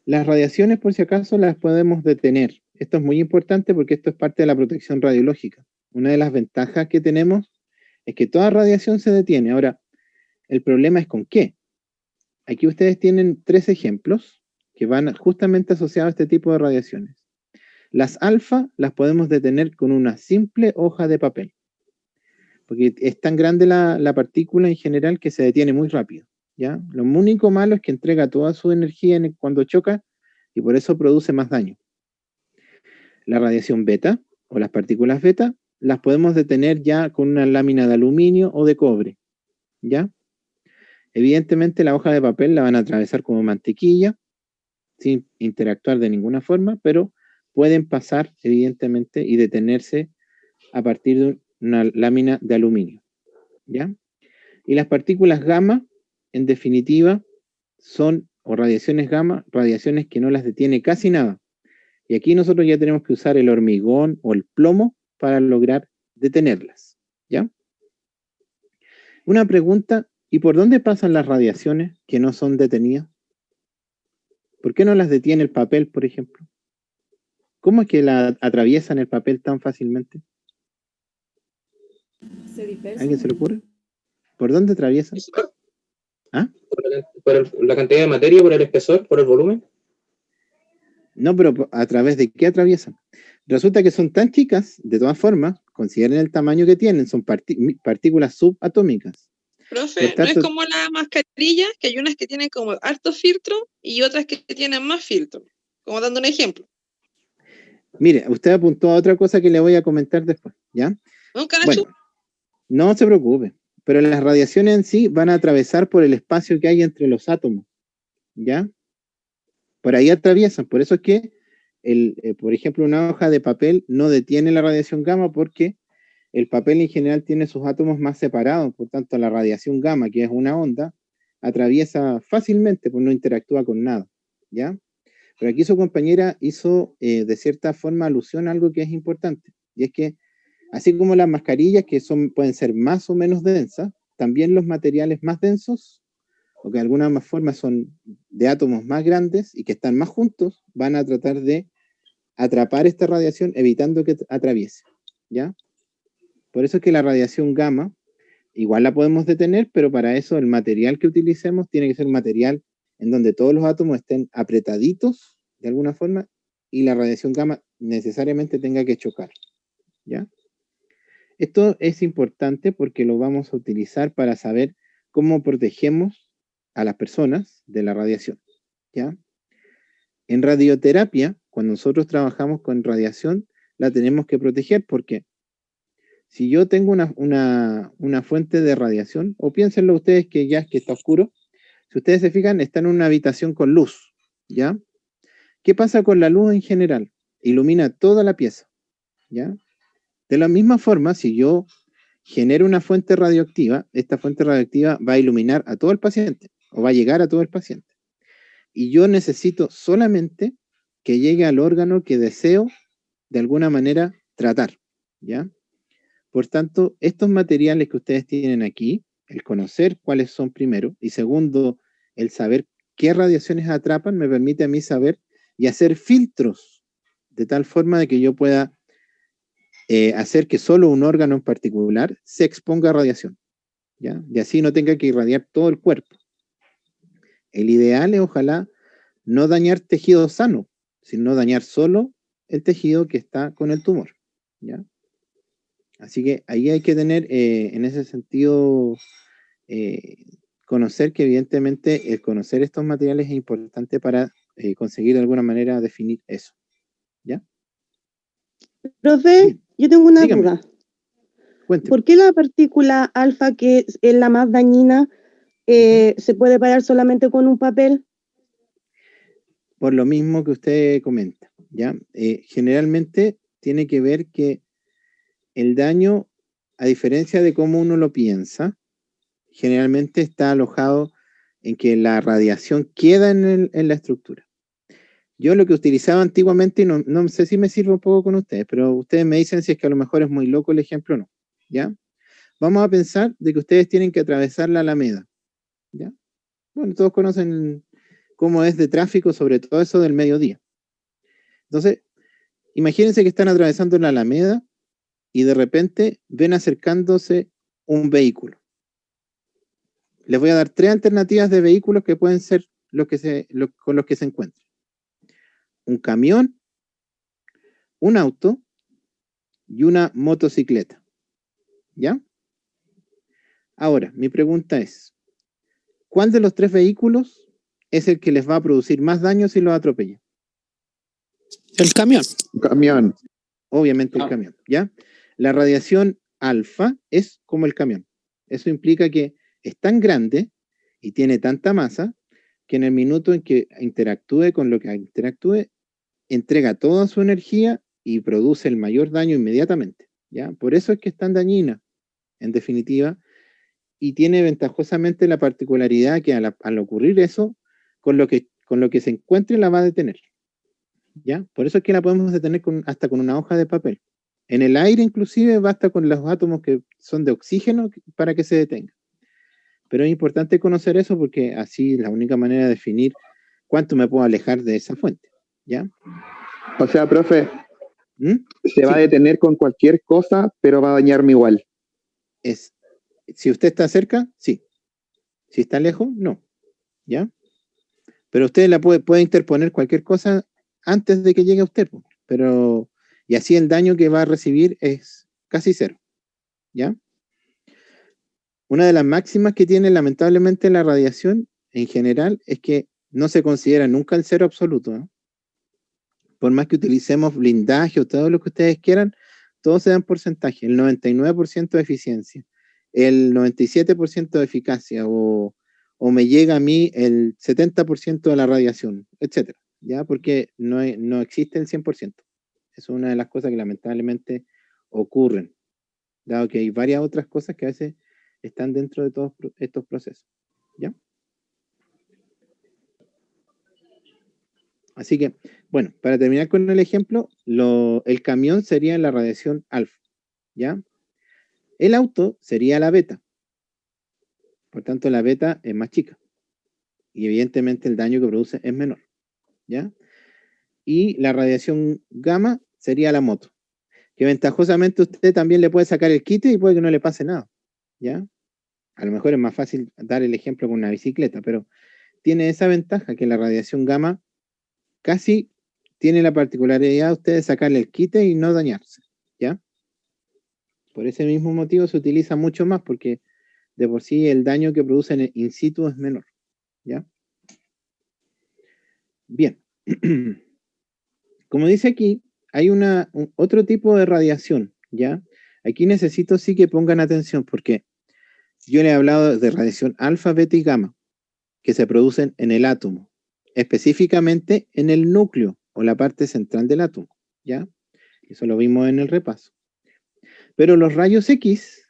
Las radiaciones, por si acaso, las podemos detener. Esto es muy importante porque esto es parte de la protección radiológica. Una de las ventajas que tenemos es que toda radiación se detiene. Ahora, el problema es con qué. Aquí ustedes tienen 3 ejemplos que van justamente asociados a este tipo de radiaciones. Las alfa las podemos detener con una simple hoja de papel, porque es tan grande la partícula en general que se detiene muy rápido, ¿ya? Lo único malo es que entrega toda su energía cuando choca y por eso produce más daño. La radiación beta o las partículas beta las podemos detener ya con una lámina de aluminio o de cobre, ¿ya? Evidentemente la hoja de papel la van a atravesar como mantequilla sin interactuar de ninguna forma, pero pueden pasar evidentemente y detenerse a partir de una lámina de aluminio, ¿ya? Y las partículas gamma, en definitiva, son, o radiaciones gamma, radiaciones que no las detiene casi nada. Y aquí nosotros ya tenemos que usar el hormigón o el plomo para lograr detenerlas, ¿ya? Una pregunta, ¿y por dónde pasan las radiaciones que no son detenidas? ¿Por qué no las detiene el papel, por ejemplo? ¿Cómo es que la atraviesan el papel tan fácilmente? Se dispersa. ¿Alguien se le ocurre? ¿Por dónde atraviesan? ¿Ah? ¿Por la cantidad de materia, por el espesor, por el volumen? No, pero ¿a través de qué atraviesan? Resulta que son tan chicas, de todas formas, consideren el tamaño que tienen, son partículas subatómicas. Profe, Por tanto, no es como la mascarilla, que hay unas que tienen como harto filtro y otras que tienen más filtro. Como dando un ejemplo. mire, usted apuntó a otra cosa que le voy a comentar después, ¿ya? ¿Nunca han Bueno, hecho? no se preocupe, pero las radiaciones en sí van a atravesar por el espacio que hay entre los átomos, ¿ya? Por ahí atraviesan, por eso es que, por ejemplo, una hoja de papel no detiene la radiación gamma porque el papel en general tiene sus átomos más separados, por tanto la radiación gamma, que es una onda, atraviesa fácilmente, pues no interactúa con nada, ¿ya? Pero aquí su compañera hizo de cierta forma alusión a algo que es importante, y es que así como las mascarillas que pueden ser más o menos densas, también los materiales más densos, o que de alguna forma son de átomos más grandes y que están más juntos, van a tratar de atrapar esta radiación evitando que atraviese, ¿ya? Por eso es que la radiación gamma igual la podemos detener, pero para eso el material que utilicemos tiene que ser un material en donde todos los átomos estén apretaditos de alguna forma y la radiación gamma necesariamente tenga que chocar, ¿ya? Esto es importante porque lo vamos a utilizar para saber cómo protegemos a las personas de la radiación, ¿ya? En radioterapia, cuando nosotros trabajamos con radiación, la tenemos que proteger porque si yo tengo una fuente de radiación, o piénsenlo ustedes que ya es que está oscuro, si ustedes se fijan, están en una habitación con luz, ¿ya? ¿Qué pasa con la luz en general? Ilumina toda la pieza, ¿ya? De la misma forma, si yo genero una fuente radioactiva, esta fuente radioactiva va a iluminar a todo el paciente, o va a llegar a todo el paciente. Y yo necesito solamente que llegue al órgano que deseo, de alguna manera, tratar, ¿ya? Por tanto, estos materiales que ustedes tienen aquí, el conocer cuáles son primero, y segundo, el saber qué radiaciones atrapan, me permite a mí saber y hacer filtros, de tal forma de que yo pueda hacer que solo un órgano en particular se exponga a radiación, ¿ya? Y así no tenga que irradiar todo el cuerpo. El ideal es, ojalá, no dañar tejido sano, sino dañar solo el tejido que está con el tumor, ¿ya? Así que ahí hay que tener, en ese sentido, conocer que evidentemente el conocer estos materiales es importante para conseguir de alguna manera definir eso, ¿ya? Profe, yo tengo una Dígame. duda. Cuénteme. ¿Por qué la partícula alfa, que es la más dañina, se puede parar solamente con un papel? Por lo mismo que usted comenta, ¿ya? Generalmente tiene que ver que el daño, a diferencia de cómo uno lo piensa, generalmente está alojado en que la radiación queda en la estructura. Yo lo que utilizaba antiguamente, y no sé si me sirve un poco con ustedes, pero ustedes me dicen si es que a lo mejor es muy loco el ejemplo o no, ¿ya? vamos a pensar de que ustedes tienen que atravesar la Alameda, ¿ya? Bueno, todos conocen cómo es de tráfico, sobre todo eso del mediodía. Entonces, imagínense que están atravesando la Alameda y de repente ven acercándose un vehículo. Les voy a dar 3 alternativas de vehículos que pueden ser con los que se encuentran. Un camión, un auto y una motocicleta. ¿Ya? Ahora, mi pregunta es, ¿cuál de los 3 vehículos es el que les va a producir más daño si los atropella? El camión. Camión. Obviamente el camión, ¿ya? La radiación alfa es como el camión. Eso implica que es tan grande y tiene tanta masa que en el minuto en que interactúe con lo que interactúe, entrega toda su energía y produce el mayor daño inmediatamente, ¿ya? Por eso es que es tan dañina, en definitiva, y tiene ventajosamente la particularidad que al ocurrir eso, con lo que se encuentre la va a detener, ¿ya? Por eso es que la podemos detener hasta con una hoja de papel. En el aire inclusive basta con los átomos que son de oxígeno para que se detenga. Pero es importante conocer eso porque así es la única manera de definir cuánto me puedo alejar de esa fuente, ¿ya? O sea, profe, se va a detener con cualquier cosa, pero va a dañarme igual. Si usted está cerca, sí. Si está lejos, no. ¿Ya? Pero usted puede interponer cualquier cosa antes de que llegue a usted. Y así el daño que va a recibir es casi cero. ¿Ya? Una de las máximas que tiene lamentablemente la radiación en general es que no se considera nunca el cero absoluto, ¿no? Por más que utilicemos blindaje o todo lo que ustedes quieran, todo se da en porcentaje. El 99% de eficiencia, el 97% de eficacia, o me llega a mí el 70% de la radiación, etcétera, ¿ya? Porque no existe el 100%. Es una de las cosas que lamentablemente ocurren, dado que hay varias otras cosas que a veces están dentro de todos estos procesos, ¿ya? Así que, bueno, para terminar con el ejemplo, el camión sería la radiación alfa, ¿ya? El auto sería la beta. Por tanto, la beta es más chica. Y evidentemente el daño que produce es menor, ¿ya? Y la radiación gamma sería la moto. Que ventajosamente usted también le puede sacar el quite y puede que no le pase nada, ¿ya? A lo mejor es más fácil dar el ejemplo con una bicicleta, pero tiene esa ventaja que la radiación gamma casi tiene la particularidad de ustedes sacarle el quite y no dañarse, ¿ya? Por ese mismo motivo se utiliza mucho más, porque de por sí el daño que producen in situ es menor, ¿ya? Bien. Como dice aquí, hay otro tipo de radiación, ¿ya? Aquí necesito sí que pongan atención, porque yo les he hablado de radiación alfa, beta y gamma, que se producen en el átomo, específicamente en el núcleo o la parte central del átomo, ¿ya? Eso lo vimos en el repaso. Pero los rayos X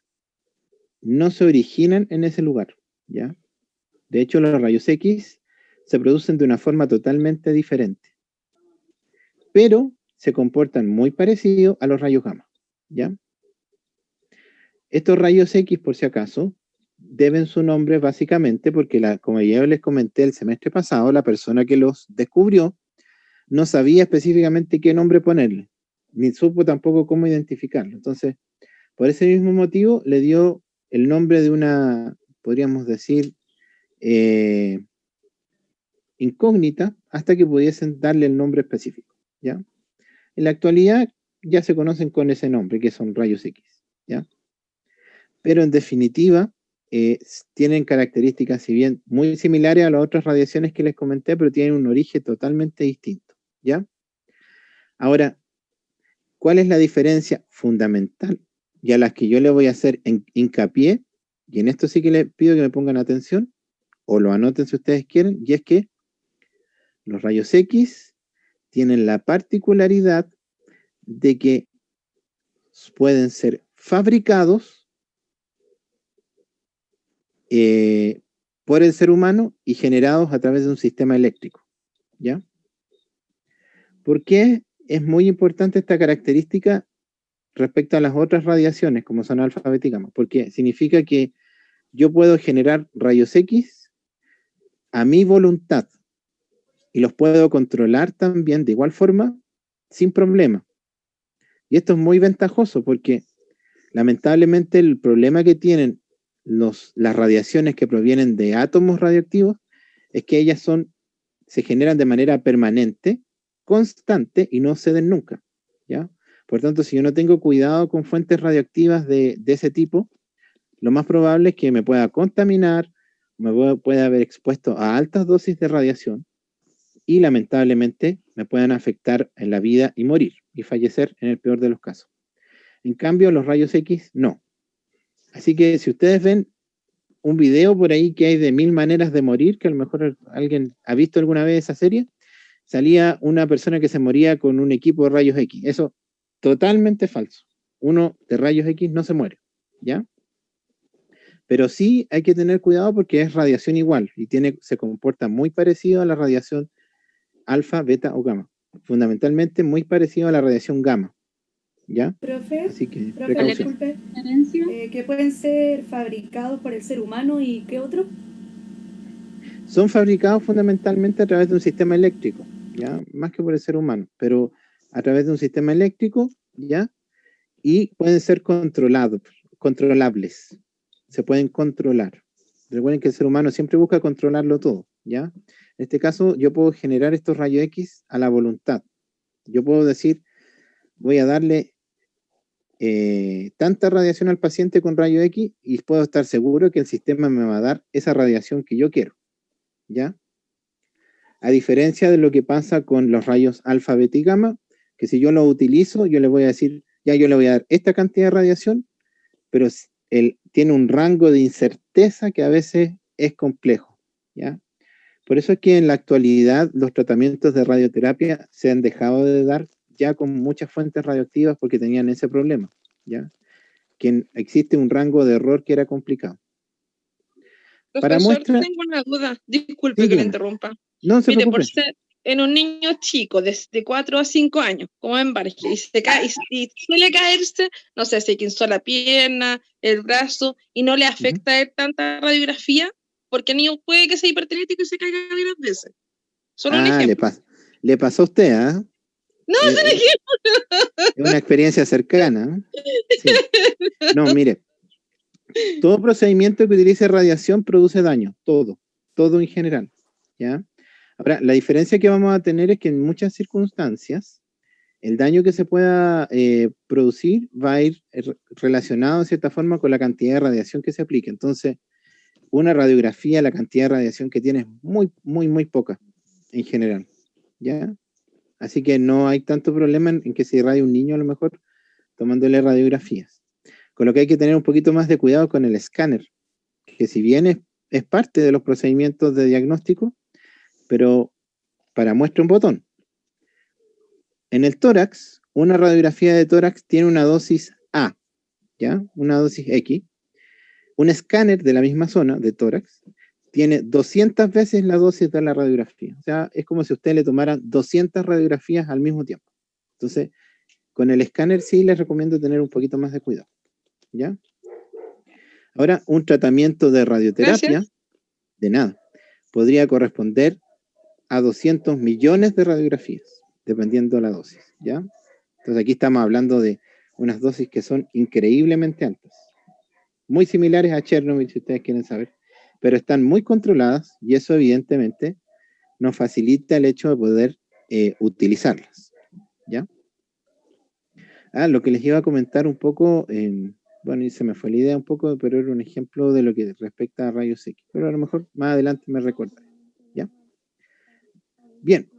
no se originan en ese lugar, ¿ya? De hecho, los rayos X se producen de una forma totalmente diferente, pero se comportan muy parecido a los rayos gamma, ¿ya? Estos rayos X, por si acaso, deben su nombre básicamente porque, como ya les comenté el semestre pasado, la persona que los descubrió no sabía específicamente qué nombre ponerle, ni supo tampoco cómo identificarlo. Entonces, por ese mismo motivo, le dio el nombre de una, podríamos decir, incógnita, hasta que pudiesen darle el nombre específico, ¿ya? En la actualidad ya se conocen con ese nombre, que son rayos X, ¿ya? Pero en definitiva, tienen características, si bien muy similares a las otras radiaciones que les comenté, pero tienen un origen totalmente distinto, ¿ya? Ahora, ¿cuál es la diferencia fundamental? Y a las que yo le voy a hacer hincapié, y en esto sí que les pido que me pongan atención, o lo anoten si ustedes quieren, y es que los rayos X tienen la particularidad de que pueden ser fabricados por el ser humano y generados a través de un sistema eléctrico, ¿ya? ¿Por qué es muy importante esta característica respecto a las otras radiaciones, como son alfa, beta y gamma, porque significa que yo puedo generar rayos X a mi voluntad y los puedo controlar también de igual forma, sin problema. Y esto es muy ventajoso porque lamentablemente el problema que tienen las radiaciones que provienen de átomos radioactivos es que ellas se generan de manera permanente, constante y no ceden nunca, ¿ya? Por tanto, si yo no tengo cuidado con fuentes radioactivas de ese tipo, lo más probable es que me pueda contaminar, pueda haber expuesto a altas dosis de radiación y lamentablemente me puedan afectar en la vida y morir y fallecer en el peor de los casos. En cambio, los rayos X no. Así que si ustedes ven un video por ahí que hay de 1000 maneras de morir, que a lo mejor alguien ha visto alguna vez esa serie, salía una persona que se moría con un equipo de rayos X. Eso totalmente falso. Uno de rayos X no se muere, ¿ya? Pero sí hay que tener cuidado porque es radiación igual y se comporta muy parecido a la radiación alfa, beta o gamma. Fundamentalmente muy parecido a la radiación gamma, ¿ya? Profe, Así que precaución. Disculpe, que pueden ser fabricados por el ser humano y ¿qué otro? Son fabricados fundamentalmente a través de un sistema eléctrico, ¿ya? Más que por el ser humano, pero a través de un sistema eléctrico, ¿ya? Y pueden ser controlables. Se pueden controlar. Recuerden que el ser humano siempre busca controlarlo todo, ¿ya? En este caso, yo puedo generar estos rayos X a la voluntad. Yo puedo decir, voy a darle tanta radiación al paciente con rayo X y puedo estar seguro que el sistema me va a dar esa radiación que yo quiero, ¿ya? A diferencia de lo que pasa con los rayos alfa, beta y gamma, que si yo los utilizo, yo le voy a decir, ya yo le voy a dar esta cantidad de radiación, pero tiene un rango de incerteza que a veces es complejo, ¿ya? Por eso es que en la actualidad los tratamientos de radioterapia se han dejado de dar ya con muchas fuentes radioactivas porque tenían ese problema, ¿ya? Que existe un rango de error que era complicado. Para muestra... tengo una duda, disculpe que le interrumpa. No se preocupe. Por ser en un niño chico de 4 a 5 años, como en Barge, y se cae, y suele caerse, no sé, se quinzó la pierna, el brazo, y no le afecta a él tanta radiografía, porque el niño puede que sea hipertelético y se caiga varias veces. Solo un ejemplo. Le pasó a usted, ¿ah? No, es un ejemplo. Es una experiencia cercana. Sí. No, mire. Todo procedimiento que utilice radiación produce daño. Todo en general, ¿ya? Ahora, la diferencia que vamos a tener es que en muchas circunstancias el daño que se pueda producir va a ir relacionado de cierta forma con la cantidad de radiación que se aplique. Entonces, una radiografía, la cantidad de radiación que tiene es muy poca en general, ¿ya? Así que no hay tanto problema en que se irradie un niño a lo mejor tomándole radiografías. Con lo que hay que tener un poquito más de cuidado con el escáner, que si bien es parte de los procedimientos de diagnóstico, pero para muestra un botón. En el tórax, una radiografía de tórax tiene una dosis A, ¿ya? Una dosis X. Un escáner de la misma zona, de tórax, tiene 200 veces la dosis de la radiografía. O sea, es como si a usted le tomaran 200 radiografías al mismo tiempo. Entonces, con el escáner sí les recomiendo tener un poquito más de cuidado, ¿ya? Ahora, un tratamiento de radioterapia, de nada, podría corresponder a 200 millones de radiografías, dependiendo de la dosis, ¿ya? Entonces aquí estamos hablando de unas dosis que son increíblemente altas, muy similares a Chernobyl, si ustedes quieren saber, pero están muy controladas y eso evidentemente nos facilita el hecho de poder utilizarlas, ¿ya? Lo que les iba a comentar un poco, bueno, y se me fue la idea un poco, pero era un ejemplo de lo que respecta a rayos X, pero a lo mejor más adelante me recuerda, ¿ya? Bien,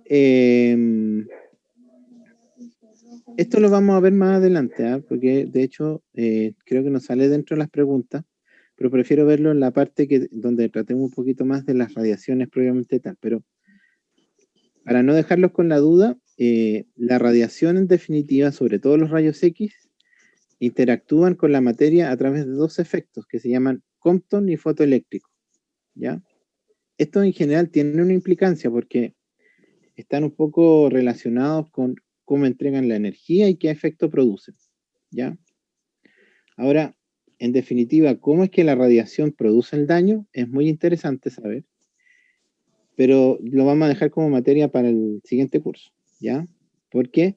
esto lo vamos a ver más adelante, porque de hecho creo que nos sale dentro de las preguntas, pero prefiero verlo en la parte donde tratemos un poquito más de las radiaciones propiamente tal, pero para no dejarlos con la duda, la radiación en definitiva, sobre todo los rayos X, interactúan con la materia a través de dos efectos que se llaman Compton y fotoeléctrico, ¿ya? Esto en general tiene una implicancia porque están un poco relacionados con cómo entregan la energía y qué efecto producen, ¿ya? Ahora, en definitiva, ¿cómo es que la radiación produce el daño? Es muy interesante saber, pero lo vamos a dejar como materia para el siguiente curso, ¿ya? Porque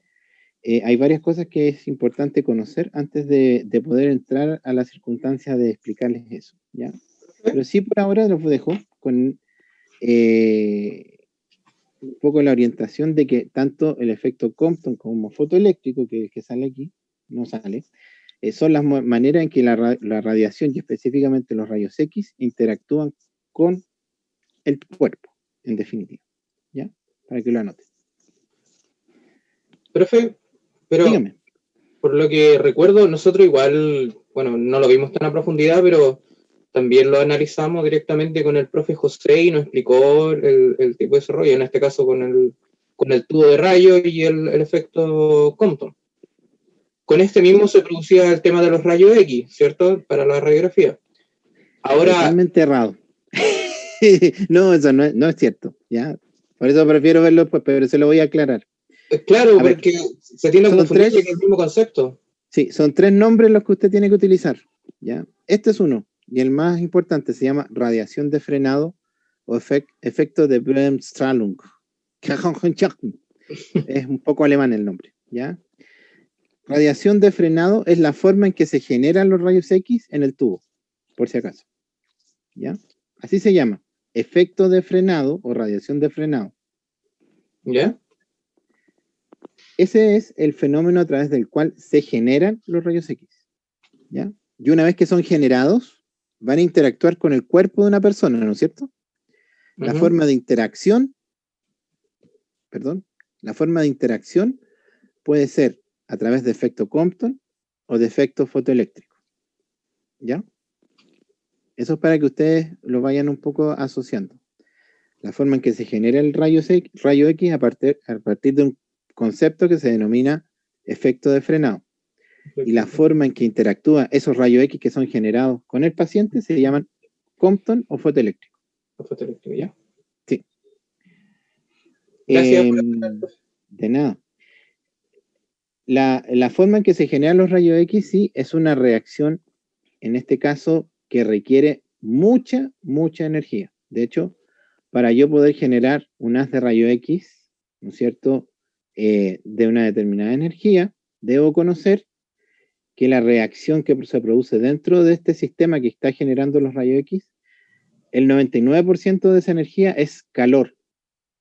hay varias cosas que es importante conocer antes de poder entrar a la circunstancia de explicarles eso, ¿ya? Pero sí, por ahora los dejo con un poco la orientación de que tanto el efecto Compton como fotoeléctrico, que sale aquí, no sale, son las maneras en que la radiación y específicamente los rayos X interactúan con el cuerpo, en definitiva, ¿ya? Para que lo anoten. Profe, pero dígame. Por lo que recuerdo, nosotros igual, bueno, no lo vimos tan a profundidad, pero también lo analizamos directamente con el profe José y nos explicó el tipo de desarrollo, en este caso con el tubo de rayos y el efecto Compton. Con este mismo se producía el tema de los rayos X, ¿cierto? Para la radiografía. Ahora... Totalmente errado. No, eso no es cierto, ¿ya? Por eso prefiero verlo después, pero se lo voy a aclarar. Claro, porque se tiene que confundir que es el mismo concepto. Sí, son 3 nombres los que usted tiene que utilizar, ¿ya? Este es uno, y el más importante se llama radiación de frenado o efecto de Bremsstrahlung. Es un poco alemán el nombre, ¿ya? Radiación de frenado es la forma en que se generan los rayos X en el tubo, por si acaso, ¿ya? Así se llama, efecto de frenado o radiación de frenado. ¿Ya? Ese es el fenómeno a través del cual se generan los rayos X, ¿ya? Y una vez que son generados, van a interactuar con el cuerpo de una persona, ¿no es cierto? La forma de interacción, puede ser a través de efecto Compton o de efecto fotoeléctrico, ¿ya? Eso es para que ustedes lo vayan un poco asociando. La forma en que se genera el rayo X a partir de un concepto que se denomina efecto de frenado. Y la forma en que interactúa esos rayos X que son generados con el paciente se llaman Compton o fotoeléctrico. Fotoeléctrico, ¿ya? Sí. Gracias. De nada. La forma en que se generan los rayos X, sí, es una reacción, en este caso, que requiere mucha energía. De hecho, para yo poder generar un haz de rayo X, ¿no es cierto?, de una determinada energía, debo conocer que la reacción que se produce dentro de este sistema que está generando los rayos X, el 99% de esa energía es calor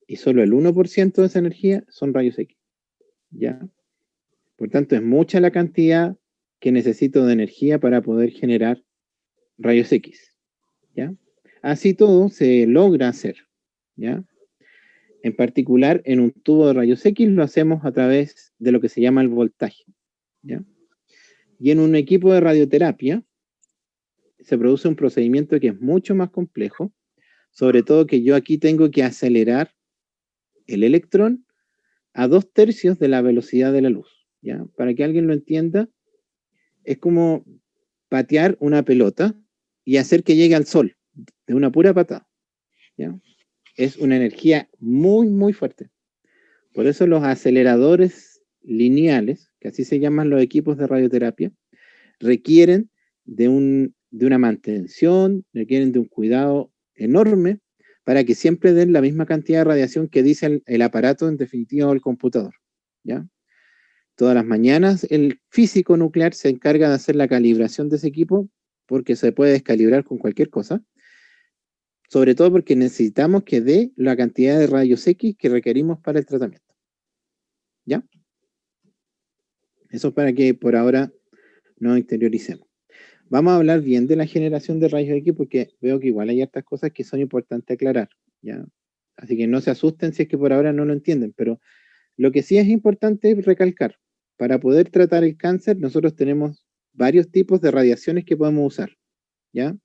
y solo el 1% de esa energía son rayos X, ¿ya? Por tanto, es mucha la cantidad que necesito de energía para poder generar rayos X, ¿ya? Así todo se logra hacer, ¿ya? En particular, en un tubo de rayos X lo hacemos a través de lo que se llama el voltaje, ¿ya? Y en un equipo de radioterapia se produce un procedimiento que es mucho más complejo, sobre todo que yo aquí tengo que acelerar el electrón a 2/3 de la velocidad de la luz, ¿ya? Para que alguien lo entienda, es como patear una pelota y hacer que llegue al sol de una pura patada, ¿ya? Es una energía muy fuerte. Por eso los aceleradores lineales, que así se llaman los equipos de radioterapia, requieren de una mantención, requieren de un cuidado enorme para que siempre den la misma cantidad de radiación que dice el aparato, en definitiva, o el computador, ¿ya? Todas las mañanas el físico nuclear se encarga de hacer la calibración de ese equipo porque se puede descalibrar con cualquier cosa, sobre todo porque necesitamos que dé la cantidad de rayos X que requerimos para el tratamiento, ¿ya? Eso es para que por ahora nos interioricemos. Vamos a hablar bien de la generación de rayos X porque veo que igual hay hartas cosas que son importantes aclarar, ¿ya? Así que no se asusten si es que por ahora no lo entienden, pero lo que sí es importante es recalcar, para poder tratar el cáncer nosotros tenemos varios tipos de radiaciones que podemos usar, ¿ya?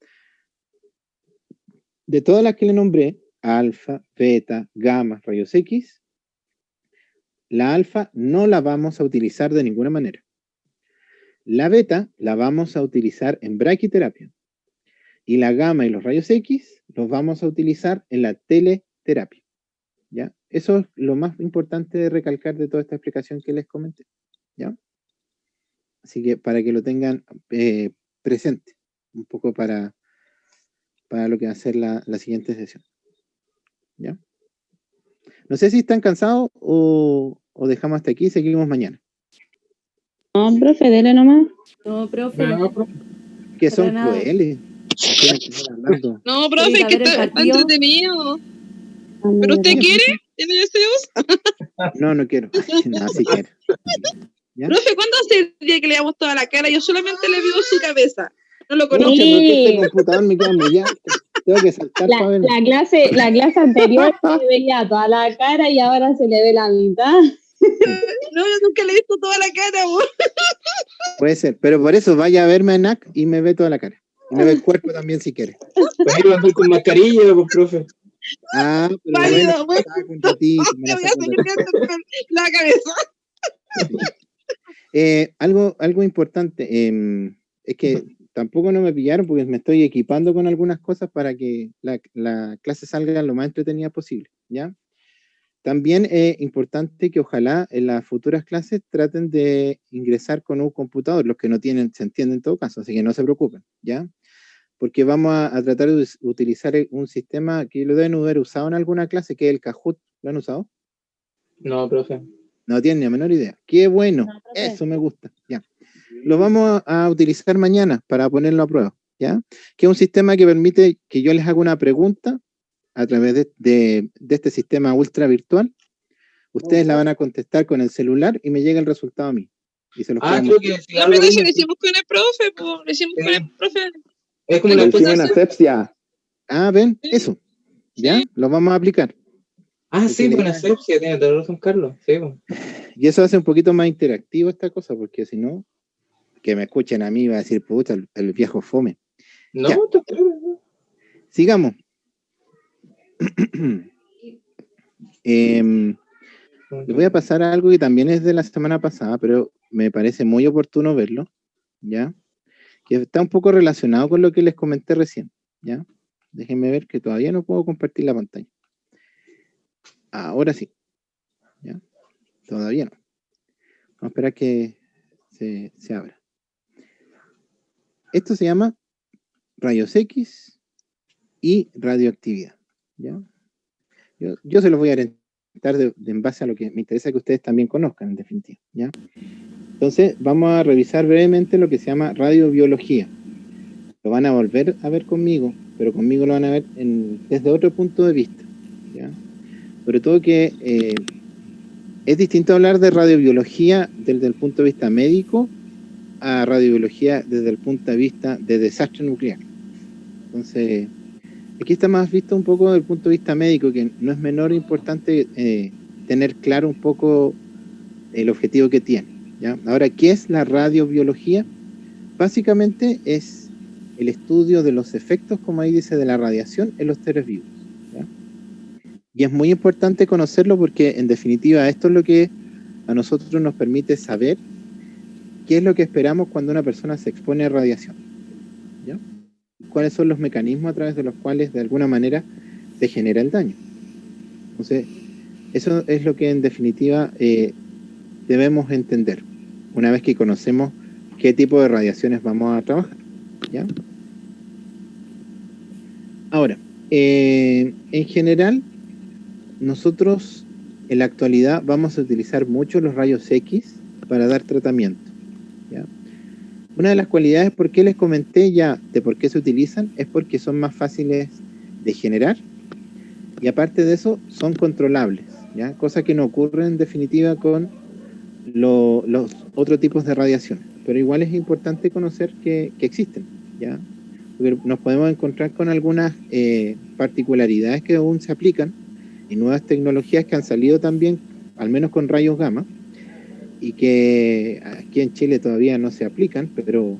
De todas las que le nombré, alfa, beta, gamma, rayos X, la alfa no la vamos a utilizar de ninguna manera. La beta la vamos a utilizar en braquiterapia. Y la gamma y los rayos X los vamos a utilizar en la teleterapia, ¿ya? Eso es lo más importante de recalcar de toda esta explicación que les comenté, ¿ya? Así que para que lo tengan presente, un poco para lo que va a ser la siguiente sesión. ¿Ya? No sé si están cansados o dejamos hasta aquí y seguimos mañana. No, profe, dele nomás. No, profe. Que son Para nada. crueles. Tienen que estar hablando. No, profe, es que está entretenido. ¿Pero usted quiere? ¿Tiene deseos? No quiero. No, sí quiero. ¿Ya? Profe, ¿cuándo hace el día que le damos toda la cara? Yo solamente le veo su cabeza. No lo conozco. Mucho, porque este computador me queda muy alto. Tengo que saltar para verlo. La clase anterior se veía toda la cara y ahora se le ve la mitad. No, yo nunca le he visto toda la cara, amor. Puede ser, pero por eso vaya a verme a NAC y me ve toda la cara. Y me ve el cuerpo también si quiere. Pues ahí lo voy con mascarilla, pues, profe. Ah, pero Válido, bueno, un ratito, te voy a seguir viendo con la cabeza. Algo importante, es que tampoco no me pillaron porque me estoy equipando con algunas cosas para que la clase salga lo más entretenida posible, ¿ya? También es importante que ojalá en las futuras clases traten de ingresar con un computador, los que no tienen, se entiende en todo caso, así que no se preocupen, ¿ya? Porque vamos a tratar de utilizar un sistema que lo deben haber usado en alguna clase, que es el Kahoot. ¿Lo han usado? No, profe. No tienen ni la menor idea. ¡Qué bueno! No, eso me gusta, ya. Lo vamos a utilizar mañana para ponerlo a prueba, ¿ya? Que es un sistema que permite que yo les haga una pregunta a través de este sistema ultra virtual. Ustedes la van a contestar con el celular y me llega el resultado a mí. Y se los creo que sí, no, pero si lo hicimos con el profe, pues, lo hicimos con el profe. Es como una asepsia. Ah, ven, eso. ¿Ya? Lo vamos a aplicar. Sí, con asepsia, tiene toda razón, Carlos. Sí, pues. Y eso hace un poquito más interactivo esta cosa, porque si no, que me escuchen a mí va a decir, puta, el viejo fome. No, sigamos. Les voy a pasar a algo que también es de la semana pasada, pero me parece muy oportuno verlo, ¿ya? Que está un poco relacionado con lo que les comenté recién, ¿ya? Déjenme ver que todavía no puedo compartir la pantalla. Ahora sí, ¿ya? Todavía no. Vamos a esperar que se abra. Esto se llama rayos X y radioactividad, ¿ya? Yo se los voy a orientar en base a lo que me interesa que ustedes también conozcan, en definitiva, ¿ya? Entonces, vamos a revisar brevemente lo que se llama radiobiología. Lo van a volver a ver conmigo, pero conmigo lo van a ver desde otro punto de vista, ¿ya? Sobre todo que es distinto hablar de radiobiología desde el punto de vista médico a radiobiología desde el punto de vista de desastre nuclear. Entonces, aquí está más visto un poco desde el punto de vista médico, que no es menor importante tener claro un poco el objetivo que tiene, ¿ya? Ahora, ¿qué es la radiobiología? Básicamente es el estudio de los efectos, como ahí dice, de la radiación en los seres vivos, ¿ya? Y es muy importante conocerlo porque, en definitiva, esto es lo que a nosotros nos permite saber qué es lo que esperamos cuando una persona se expone a radiación, ¿ya? Cuáles son los mecanismos a través de los cuales, de alguna manera, se genera el daño. Entonces, eso es lo que, en definitiva, debemos entender una vez que conocemos qué tipo de radiaciones vamos a trabajar, ¿ya? Ahora, en general, nosotros en la actualidad vamos a utilizar mucho los rayos X para dar tratamiento, ¿ya? Una de las cualidades, por qué les comenté ya de por qué se utilizan, es porque son más fáciles de generar y aparte de eso son controlables, ¿ya? Cosa que no ocurre en definitiva con los otros tipos de radiación, pero igual es importante conocer que existen, ¿ya? Porque nos podemos encontrar con algunas particularidades que aún se aplican y nuevas tecnologías que han salido también, al menos con rayos gamma, y que aquí en Chile todavía no se aplican, pero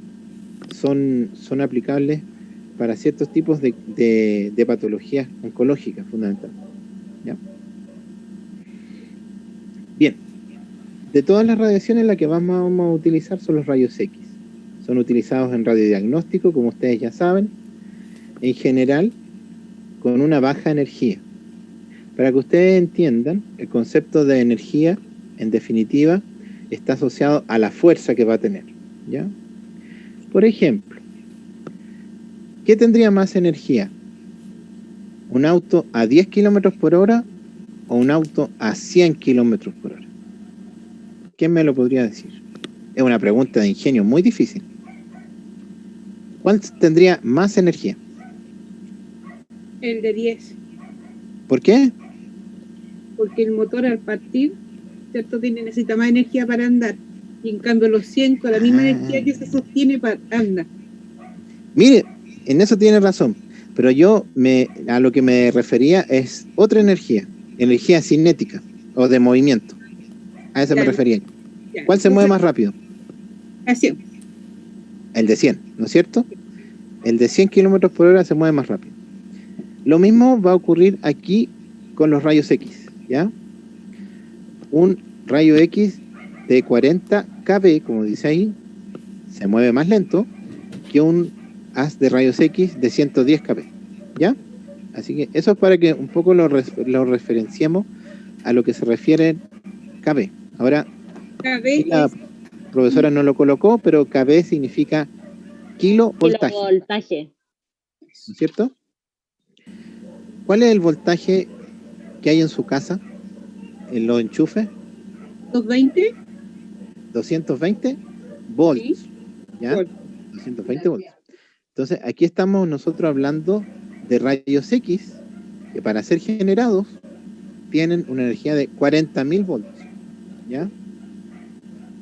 son aplicables para ciertos tipos de patologías oncológicas fundamentalmente, ¿ya? Bien, de todas las radiaciones la que vamos a utilizar son los rayos X. Son utilizados en radiodiagnóstico, como ustedes ya saben, en general con una baja energía. Para que ustedes entiendan, el concepto de energía, en definitiva, está asociado a la fuerza que va a tener, ¿ya? Por ejemplo, ¿qué tendría más energía? ¿Un auto a 10 kilómetros por hora o un auto a 100 kilómetros por hora? ¿Quién me lo podría decir? Es una pregunta de ingenio muy difícil. ¿Cuál tendría más energía? El de 10. ¿Por qué? Porque el motor al partir, ¿cierto? Necesita más energía para andar. Y en cambio los 100 con la misma energía que se sostiene anda. Mire, en eso tiene razón. Pero yo a lo que me refería es otra energía cinética o de movimiento. A eso me refería. Ya. ¿Cuál se mueve más rápido? A 100. El de 100, ¿no es cierto? El de 100 kilómetros por hora se mueve más rápido. Lo mismo va a ocurrir aquí con los rayos X, ¿ya? Un rayo X de 40 kb, como dice ahí, se mueve más lento que un haz de rayos X de 110 kb, ¿ya? Así que eso es para que un poco lo referenciemos a lo que se refiere kb. Ahora, la profesora no lo colocó, pero kb significa kilovoltaje. Kilovoltaje. ¿No es cierto? ¿Cuál es el voltaje que hay en su casa? ¿En los enchufes? 220. 220 volts. Sí. ¿Ya? 220 volts. Entonces, aquí estamos nosotros hablando de rayos X, que para ser generados tienen una energía de 40.000 volts. ¿Ya?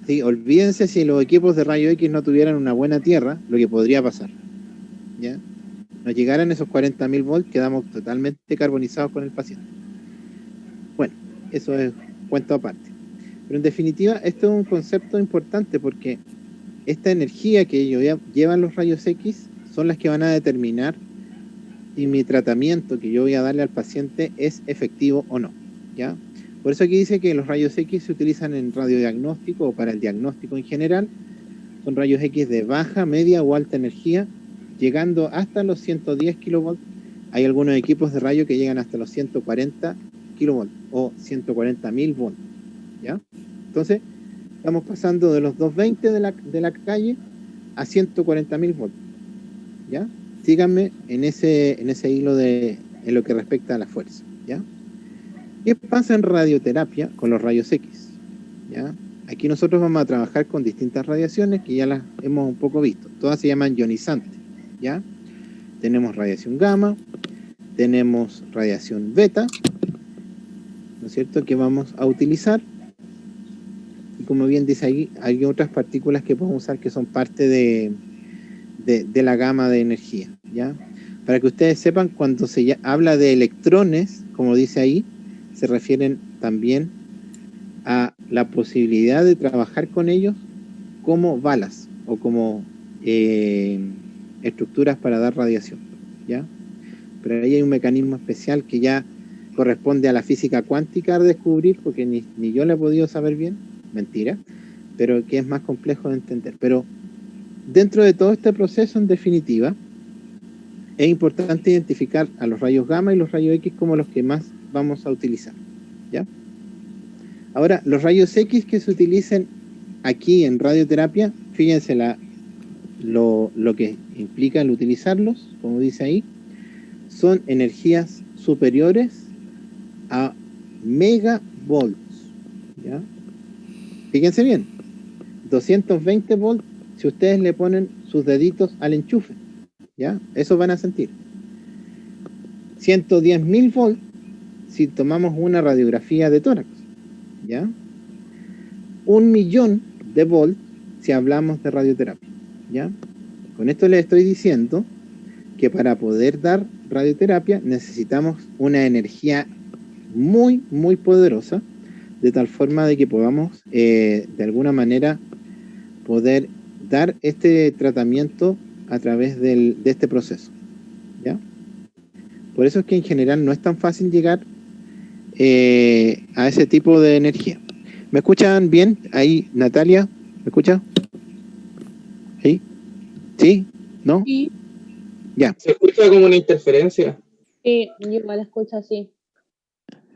Sí, olvídense si los equipos de rayos X no tuvieran una buena tierra, lo que podría pasar. ¿Ya? Nos llegaran esos 40.000 volts, quedamos totalmente carbonizados con el paciente. Bueno, eso es cuento aparte. Pero en definitiva, esto es un concepto importante porque esta energía que ellos llevan los rayos X son las que van a determinar si mi tratamiento que yo voy a darle al paciente es efectivo o no. ¿Ya? Por eso aquí dice que los rayos X se utilizan en radiodiagnóstico o para el diagnóstico en general. Son rayos X de baja, media o alta energía, llegando hasta los 110 kilovolts. Hay algunos equipos de rayo que llegan hasta los 140 kilovolts o 140.000 volts. ¿Ya? Entonces, estamos pasando de los 220 de la calle a 140.000 volts. ¿Ya? Síganme en ese hilo en lo que respecta a la fuerza. ¿Ya? ¿Qué pasa en radioterapia con los rayos X? ¿Ya? Aquí nosotros vamos a trabajar con distintas radiaciones que ya las hemos un poco visto. Todas se llaman ionizantes. ¿Ya? Tenemos radiación gamma, tenemos radiación beta, ¿no es cierto?, que vamos a utilizar. Y como bien dice ahí, hay otras partículas que podemos usar que son parte de la gama de energía. ¿Ya? Para que ustedes sepan, cuando se habla de electrones, como dice ahí, se refieren también a la posibilidad de trabajar con ellos como balas o como estructuras para dar radiación, ¿ya? Pero ahí hay un mecanismo especial que ya corresponde a la física cuántica descubrir, porque ni yo lo he podido saber bien, mentira, pero que es más complejo de entender. Pero dentro de todo este proceso, en definitiva, es importante identificar a los rayos gamma y los rayos X como los que más vamos a utilizar, ¿ya? Ahora, los rayos X que se utilicen aquí en radioterapia, fíjense lo que implica el utilizarlos, como dice ahí, son energías superiores a megavolts, ¿ya? Fíjense bien, 220 volts, si ustedes le ponen sus deditos al enchufe, ¿ya? Eso van a sentir. 110.000 volts si tomamos una radiografía de tórax, ¿ya? 1.000.000 de volts si hablamos de radioterapia, ¿ya? Con esto les estoy diciendo que para poder dar radioterapia necesitamos una energía muy, muy poderosa, de tal forma de que podamos de alguna manera poder dar este tratamiento a través de este proceso, ¿ya? Por eso es que en general no es tan fácil llegar a ese tipo de energía. ¿Me escuchan bien? Ahí, Natalia, ¿me escucha? ¿Sí? ¿Sí? ¿No? Sí. Ya. Se escucha como una interferencia. Sí, yo igual escucho así.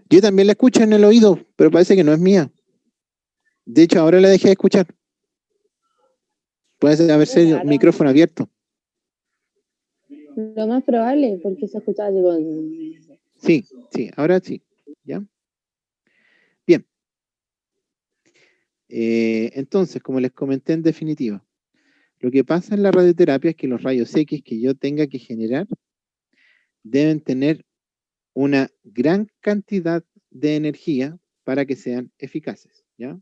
Yo también la escucho en el oído, pero parece que no es mía. De hecho, ahora la dejé de escuchar. Puede haber sido Claro. micrófono abierto. Lo más probable, porque se escuchaba así como... Sí, ahora sí. ¿Ya? Bien. Entonces, como les comenté en definitiva, lo que pasa en la radioterapia es que los rayos X que yo tenga que generar deben tener una gran cantidad de energía para que sean eficaces, ¿ya?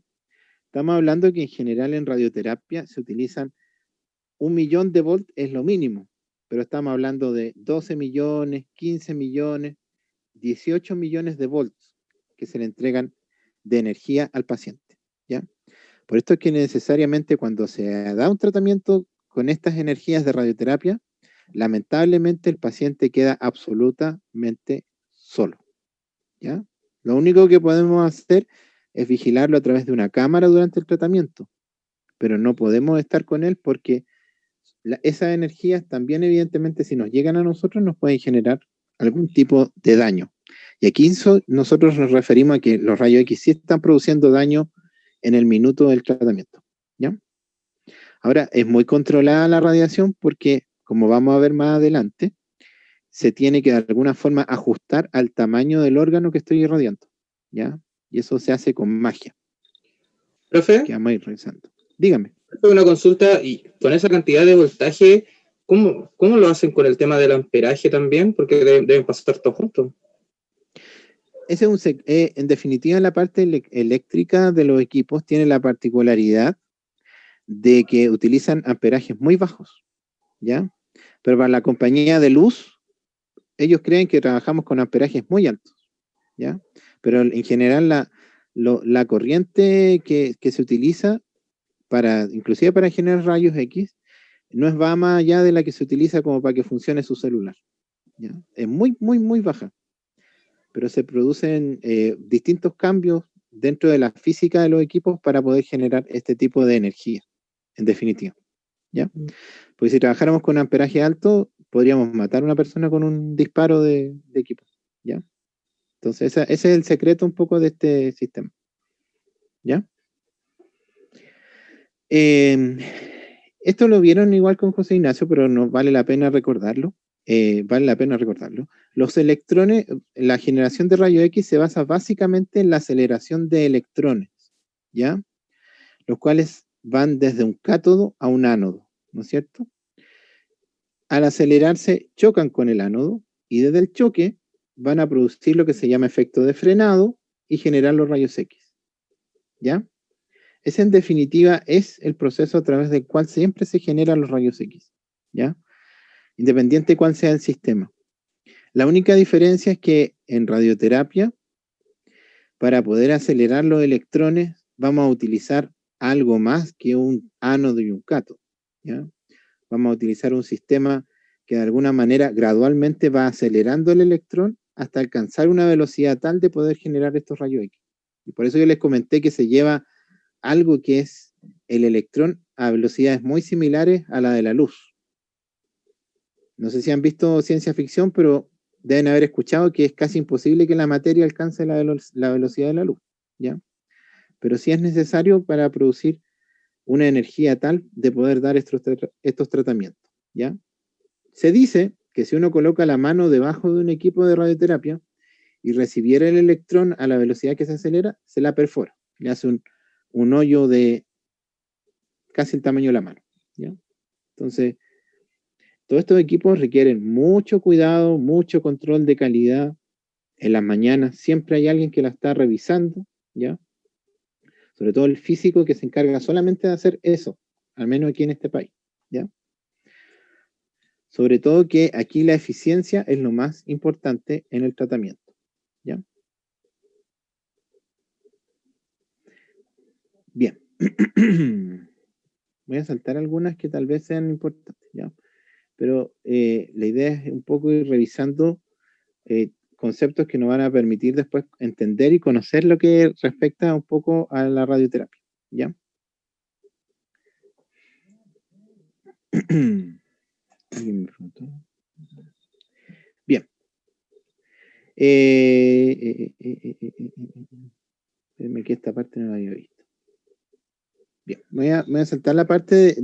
Estamos hablando que en general en radioterapia se utilizan 1 millón de volts, es lo mínimo, pero estamos hablando de 12 millones, 15 millones, 18 millones de volts que se le entregan de energía al paciente, ¿ya? Por esto es que necesariamente cuando se da un tratamiento con estas energías de radioterapia, lamentablemente el paciente queda absolutamente solo, ¿ya? Lo único que podemos hacer es vigilarlo a través de una cámara durante el tratamiento, pero no podemos estar con él porque esas energías también evidentemente si nos llegan a nosotros nos pueden generar algún tipo de daño. Y aquí nosotros nos referimos a que los rayos X sí están produciendo daño en el minuto del tratamiento, ¿ya? Ahora, es muy controlada la radiación porque, como vamos a ver más adelante, se tiene que de alguna forma ajustar al tamaño del órgano que estoy irradiando, ¿ya? Y eso se hace con magia. ¿Profe? Que vamos a ir revisando. Dígame. Una consulta, y con esa cantidad de voltaje, ¿cómo lo hacen con el tema del amperaje también? Porque deben pasar todos juntos. Ese es en definitiva, la parte eléctrica de los equipos tiene la particularidad de que utilizan amperajes muy bajos, ¿ya? Pero para la compañía de luz, ellos creen que trabajamos con amperajes muy altos, ¿ya? Pero en general la corriente que se utiliza inclusive para generar rayos X, no va más allá de la que se utiliza como para que funcione su celular, ¿ya? Es muy, muy, muy baja. Pero se producen distintos cambios dentro de la física de los equipos para poder generar este tipo de energía, en definitiva, ¿ya? Porque si trabajáramos con amperaje alto, podríamos matar a una persona con un disparo de equipo, ¿ya? Entonces ese es el secreto un poco de este sistema, ¿ya? Esto lo vieron igual con José Ignacio, pero no vale la pena recordarlo. Los electrones, la generación de rayos X se basa básicamente en la aceleración de electrones, ¿ya? Los cuales van desde un cátodo a un ánodo, ¿no es cierto? Al acelerarse, chocan con el ánodo y desde el choque van a producir lo que se llama efecto de frenado y generar los rayos X, ¿ya? Ese en definitiva es el proceso a través del cual siempre se generan los rayos X, ¿ya? Independiente de cuál sea el sistema. La única diferencia es que en radioterapia, para poder acelerar los electrones, vamos a utilizar algo más que un ánodo y un cátodo, ¿ya? Vamos a utilizar un sistema que de alguna manera gradualmente va acelerando el electrón hasta alcanzar una velocidad tal de poder generar estos rayos X. Y por eso yo les comenté que se lleva algo que es el electrón a velocidades muy similares a la de la luz. No sé si han visto ciencia ficción, pero deben haber escuchado que es casi imposible que la materia alcance la velocidad de la luz, ¿ya? Pero sí es necesario para producir una energía tal de poder dar estos tratamientos, ¿ya? Se dice que si uno coloca la mano debajo de un equipo de radioterapia y recibiera el electrón a la velocidad que se acelera, se la perfora, le hace un hoyo de casi el tamaño de la mano, ¿ya? Entonces, todos estos equipos requieren mucho cuidado, mucho control de calidad. En las mañanas siempre hay alguien que la está revisando, ¿ya? Sobre todo el físico que se encarga solamente de hacer eso, al menos aquí en este país, ¿ya? Sobre todo que aquí la eficiencia es lo más importante en el tratamiento, ¿ya? Bien. Voy a saltar algunas que tal vez sean importantes, ¿ya? Pero la idea es un poco ir revisando conceptos que nos van a permitir después entender y conocer lo que respecta un poco a la radioterapia, ¿ya? Bien. Espérenme que esta parte no la había visto. Bien, voy a saltar la parte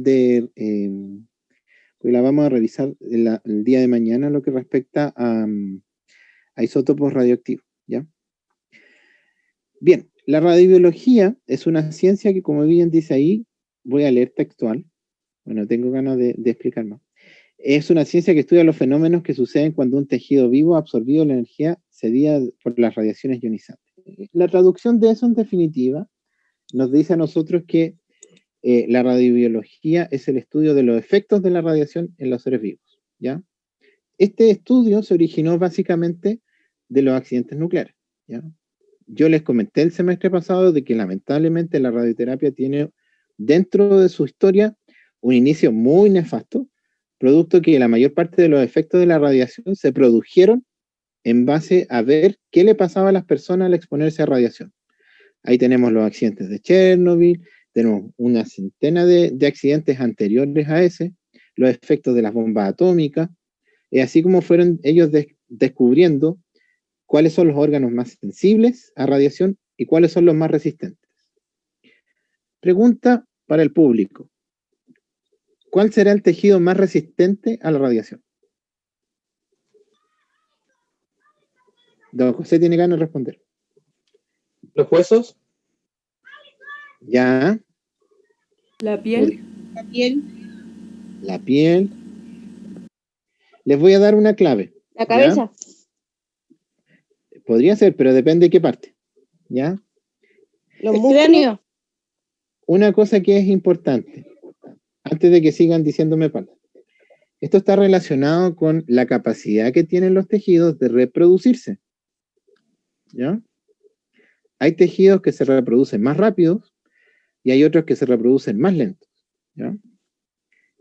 porque la vamos a revisar el día de mañana, lo que respecta a isótopos radioactivos, ¿ya? Bien, la radiobiología es una ciencia que, como bien dice ahí, voy a leer textual, bueno, tengo ganas de explicar más. Es una ciencia que estudia los fenómenos que suceden cuando un tejido vivo ha absorbido la energía cedida por las radiaciones ionizantes. La traducción de eso, en definitiva, nos dice a nosotros que la radiobiología es el estudio de los efectos de la radiación en los seres vivos, ¿ya? Este estudio se originó básicamente de los accidentes nucleares, ¿ya? Yo les comenté el semestre pasado de que lamentablemente la radioterapia tiene dentro de su historia un inicio muy nefasto, producto que la mayor parte de los efectos de la radiación se produjeron en base a ver qué le pasaba a las personas al exponerse a radiación. Ahí tenemos los accidentes de Chernobyl, tenemos una centena de accidentes anteriores a ese, los efectos de las bombas atómicas, así como fueron ellos descubriendo cuáles son los órganos más sensibles a radiación y cuáles son los más resistentes. Pregunta para el público. ¿Cuál será el tejido más resistente a la radiación? Don José tiene ganas de responder. ¿Los huesos? Ya. La piel. La piel. La piel. Les voy a dar una clave. La cabeza. ¿Ya? Podría ser, pero depende de qué parte. ¿Ya? Los músculos. Una cosa que es importante, antes de que sigan diciéndome parte. Esto está relacionado con la capacidad que tienen los tejidos de reproducirse. ¿Ya? Hay tejidos que se reproducen más rápidos y hay otros que se reproducen más lentos. ¿Ya?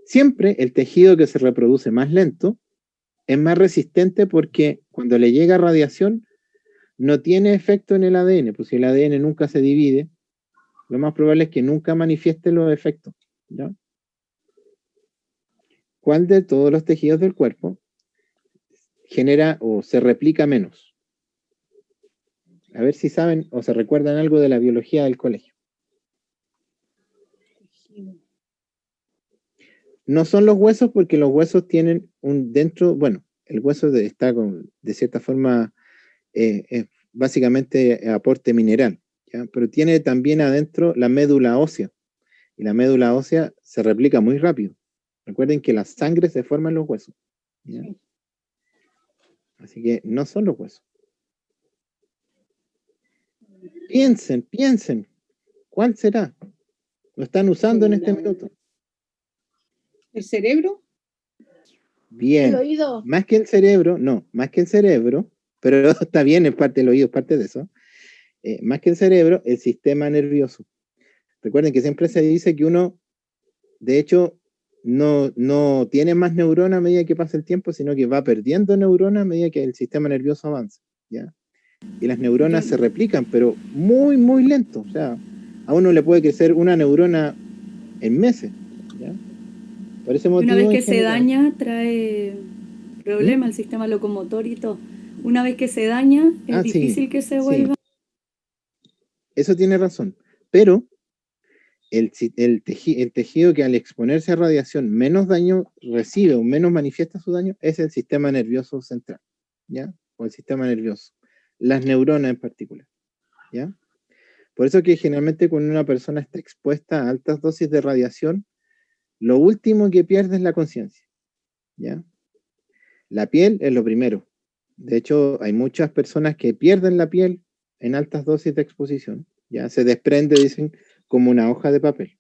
Siempre el tejido que se reproduce más lento es más resistente porque cuando le llega radiación no tiene efecto en el ADN, pues si el ADN nunca se divide, lo más probable es que nunca manifieste los efectos. ¿Ya? ¿Cuál de todos los tejidos del cuerpo genera o se replica menos? A ver si saben o se recuerdan algo de la biología del colegio. No son los huesos porque los huesos tienen dentro, bueno, el hueso está de cierta forma básicamente aporte mineral, ¿ya? Pero tiene también adentro la médula ósea y la médula ósea se replica muy rápido. Recuerden que la sangre se forma en los huesos, ¿ya? Así que no son los huesos. Piensen. ¿Cuál será? Lo están usando en este minuto. ¿El cerebro? Bien. ¿El oído? Más que el cerebro, pero está bien, es parte del oído, es parte de eso. Más que el cerebro, el sistema nervioso. Recuerden que siempre se dice que uno, de hecho, no tiene más neuronas a medida que pasa el tiempo, sino que va perdiendo neuronas a medida que el sistema nervioso avanza, ¿ya? Y las neuronas se replican, pero muy, muy lento. O sea, a uno le puede crecer una neurona en meses, ¿ya? Por ese motivo, una vez que se daña, trae problemas al sistema locomotor y todo. Una vez que se daña, es difícil que se vuelva. Eso tiene razón. Pero el tejido que al exponerse a radiación menos daño recibe o menos manifiesta su daño es el sistema nervioso central, ¿ya? O el sistema nervioso. Las neuronas en particular, ¿ya? Por eso que generalmente cuando una persona está expuesta a altas dosis de radiación, lo último que pierde es la conciencia, ¿ya? La piel es lo primero. De hecho, hay muchas personas que pierden la piel en altas dosis de exposición, ¿ya? Se desprende, dicen, como una hoja de papel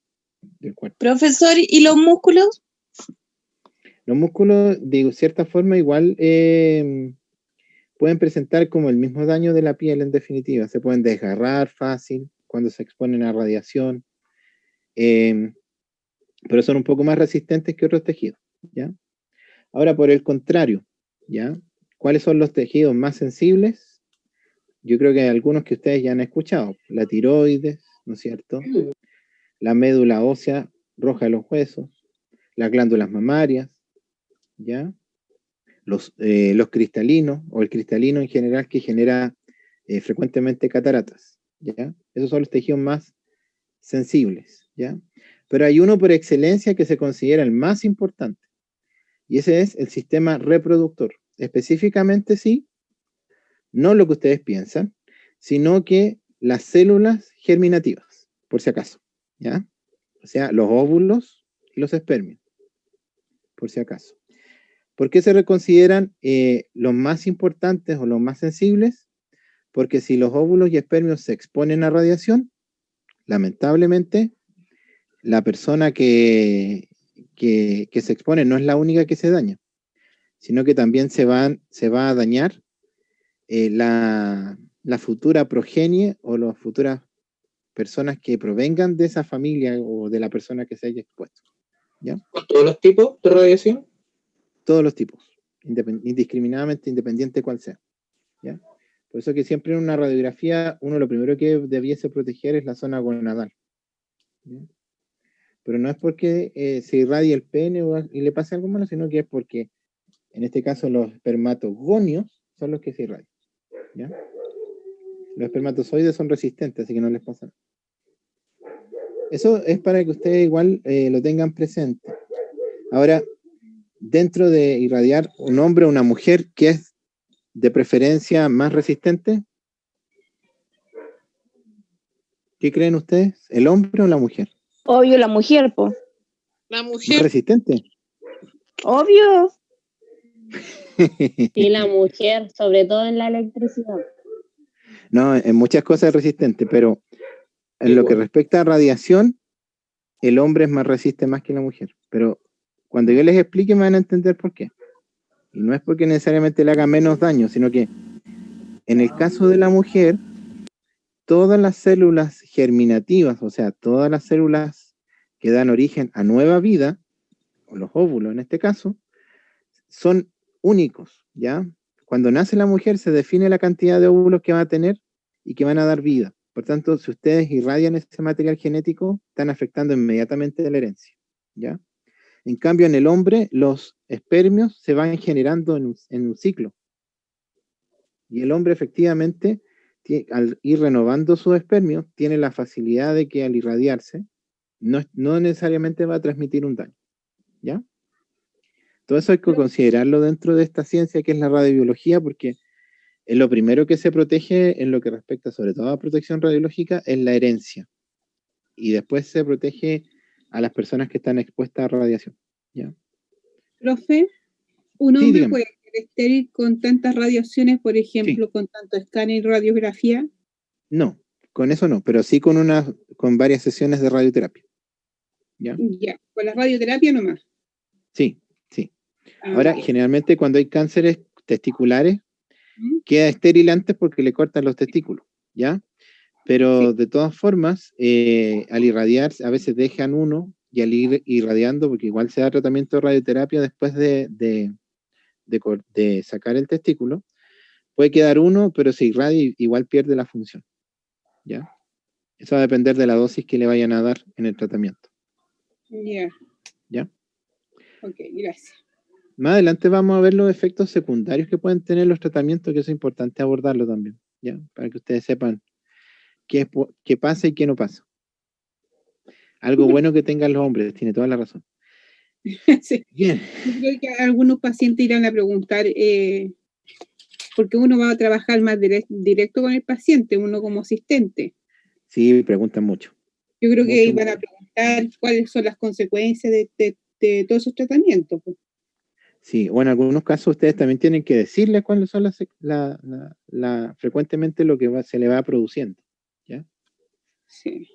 del cuerpo. Profesor, ¿y los músculos? Los músculos, de cierta forma, igual pueden presentar como el mismo daño de la piel, en definitiva. Se pueden desgarrar fácil cuando se exponen a radiación, pero son un poco más resistentes que otros tejidos, ¿ya? Ahora, por el contrario, ¿ya? ¿Cuáles son los tejidos más sensibles? Yo creo que hay algunos que ustedes ya han escuchado. La tiroides, ¿no es cierto? La médula ósea roja de los huesos, las glándulas mamarias, ¿ya? Los cristalinos, o el cristalino en general que genera frecuentemente cataratas, ¿ya? Esos son los tejidos más sensibles, ¿ya? Pero hay uno por excelencia que se considera el más importante, y ese es el sistema reproductor. Específicamente, sí, no lo que ustedes piensan, sino que las células germinativas, por si acaso, ¿ya? O sea, los óvulos y los espermios, por si acaso. ¿Por qué se consideran los más importantes o los más sensibles? Porque si los óvulos y espermios se exponen a radiación, lamentablemente, la persona que se expone no es la única que se daña, sino que también se va a dañar la futura progenie o las futuras personas que provengan de esa familia o de la persona que se haya expuesto. ¿Ya? ¿Con todos los tipos de radiación? Todos los tipos, indiscriminadamente, independiente cuál sea. ¿Ya? Por eso que siempre en una radiografía, uno lo primero que debiese proteger es la zona gonadal. ¿Ya? Pero no es porque se irradie el pene y le pase algo malo, sino que es porque, en este caso, los espermatogonios son los que se irradian. ¿Ya? Los espermatozoides son resistentes, así que no les pasa nada. Eso es para que ustedes igual lo tengan presente. Ahora, dentro de irradiar un hombre o una mujer, ¿qué es de preferencia más resistente? ¿Qué creen ustedes? ¿El hombre o la mujer? Obvio, la mujer, po. La mujer. ¿Más resistente? Obvio. Sí, la mujer, sobre todo en la electricidad. No, en muchas cosas es resistente, pero en lo que respecta a radiación, el hombre es más resistente más que la mujer. Pero cuando yo les explique me van a entender por qué. Y no es porque necesariamente le haga menos daño, sino que en el caso de la mujer, todas las células germinativas, o sea, todas las células que dan origen a nueva vida, o los óvulos en este caso, son únicos, ¿ya? Cuando nace la mujer se define la cantidad de óvulos que va a tener y que van a dar vida. Por tanto, si ustedes irradian ese material genético, están afectando inmediatamente la herencia, ¿ya? En cambio, en el hombre, los espermios se van generando en un ciclo. Y el hombre efectivamente, al ir renovando sus espermios, tiene la facilidad de que al irradiarse, no necesariamente va a transmitir un daño, ¿ya? Todo eso hay que considerarlo dentro de esta ciencia que es la radiobiología, porque es lo primero que se protege en lo que respecta sobre todo a protección radiológica es la herencia. Y después se protege a las personas que están expuestas a radiación, ¿ya? Profe, ¿un hombre dígame. puede ser estéril con tantas radiaciones, por ejemplo, con tanto escáner y radiografía? No, con eso no, pero sí con varias sesiones de radioterapia. ¿Ya? Ya, con la radioterapia nomás. Sí, sí. Ahora, generalmente cuando hay cánceres testiculares, queda estéril antes porque le cortan los testículos, ¿ya? Pero de todas formas, al irradiar, a veces dejan uno y al ir irradiando, porque igual se da tratamiento de radioterapia después de sacar el testículo, puede quedar uno, pero se irradia igual pierde la función, ¿ya? Eso va a depender de la dosis que le vayan a dar en el tratamiento. Ya. ¿Ya? Ok, gracias. Más adelante vamos a ver los efectos secundarios que pueden tener los tratamientos, que eso es importante abordarlo también, ¿ya? Para que ustedes sepan qué pasa y qué no pasa. Algo bueno que tengan los hombres, tiene toda la razón. Sí. Bien. Yo creo que algunos pacientes irán a preguntar, porque uno va a trabajar más directo con el paciente, uno como asistente. Sí, preguntan mucho. Yo creo que mucho, iban a preguntar cuáles son las consecuencias de todos esos tratamientos. Pues. Sí, o en algunos casos ustedes también tienen que decirle cuáles son frecuentemente lo que se le va produciendo, ¿ya? Sí.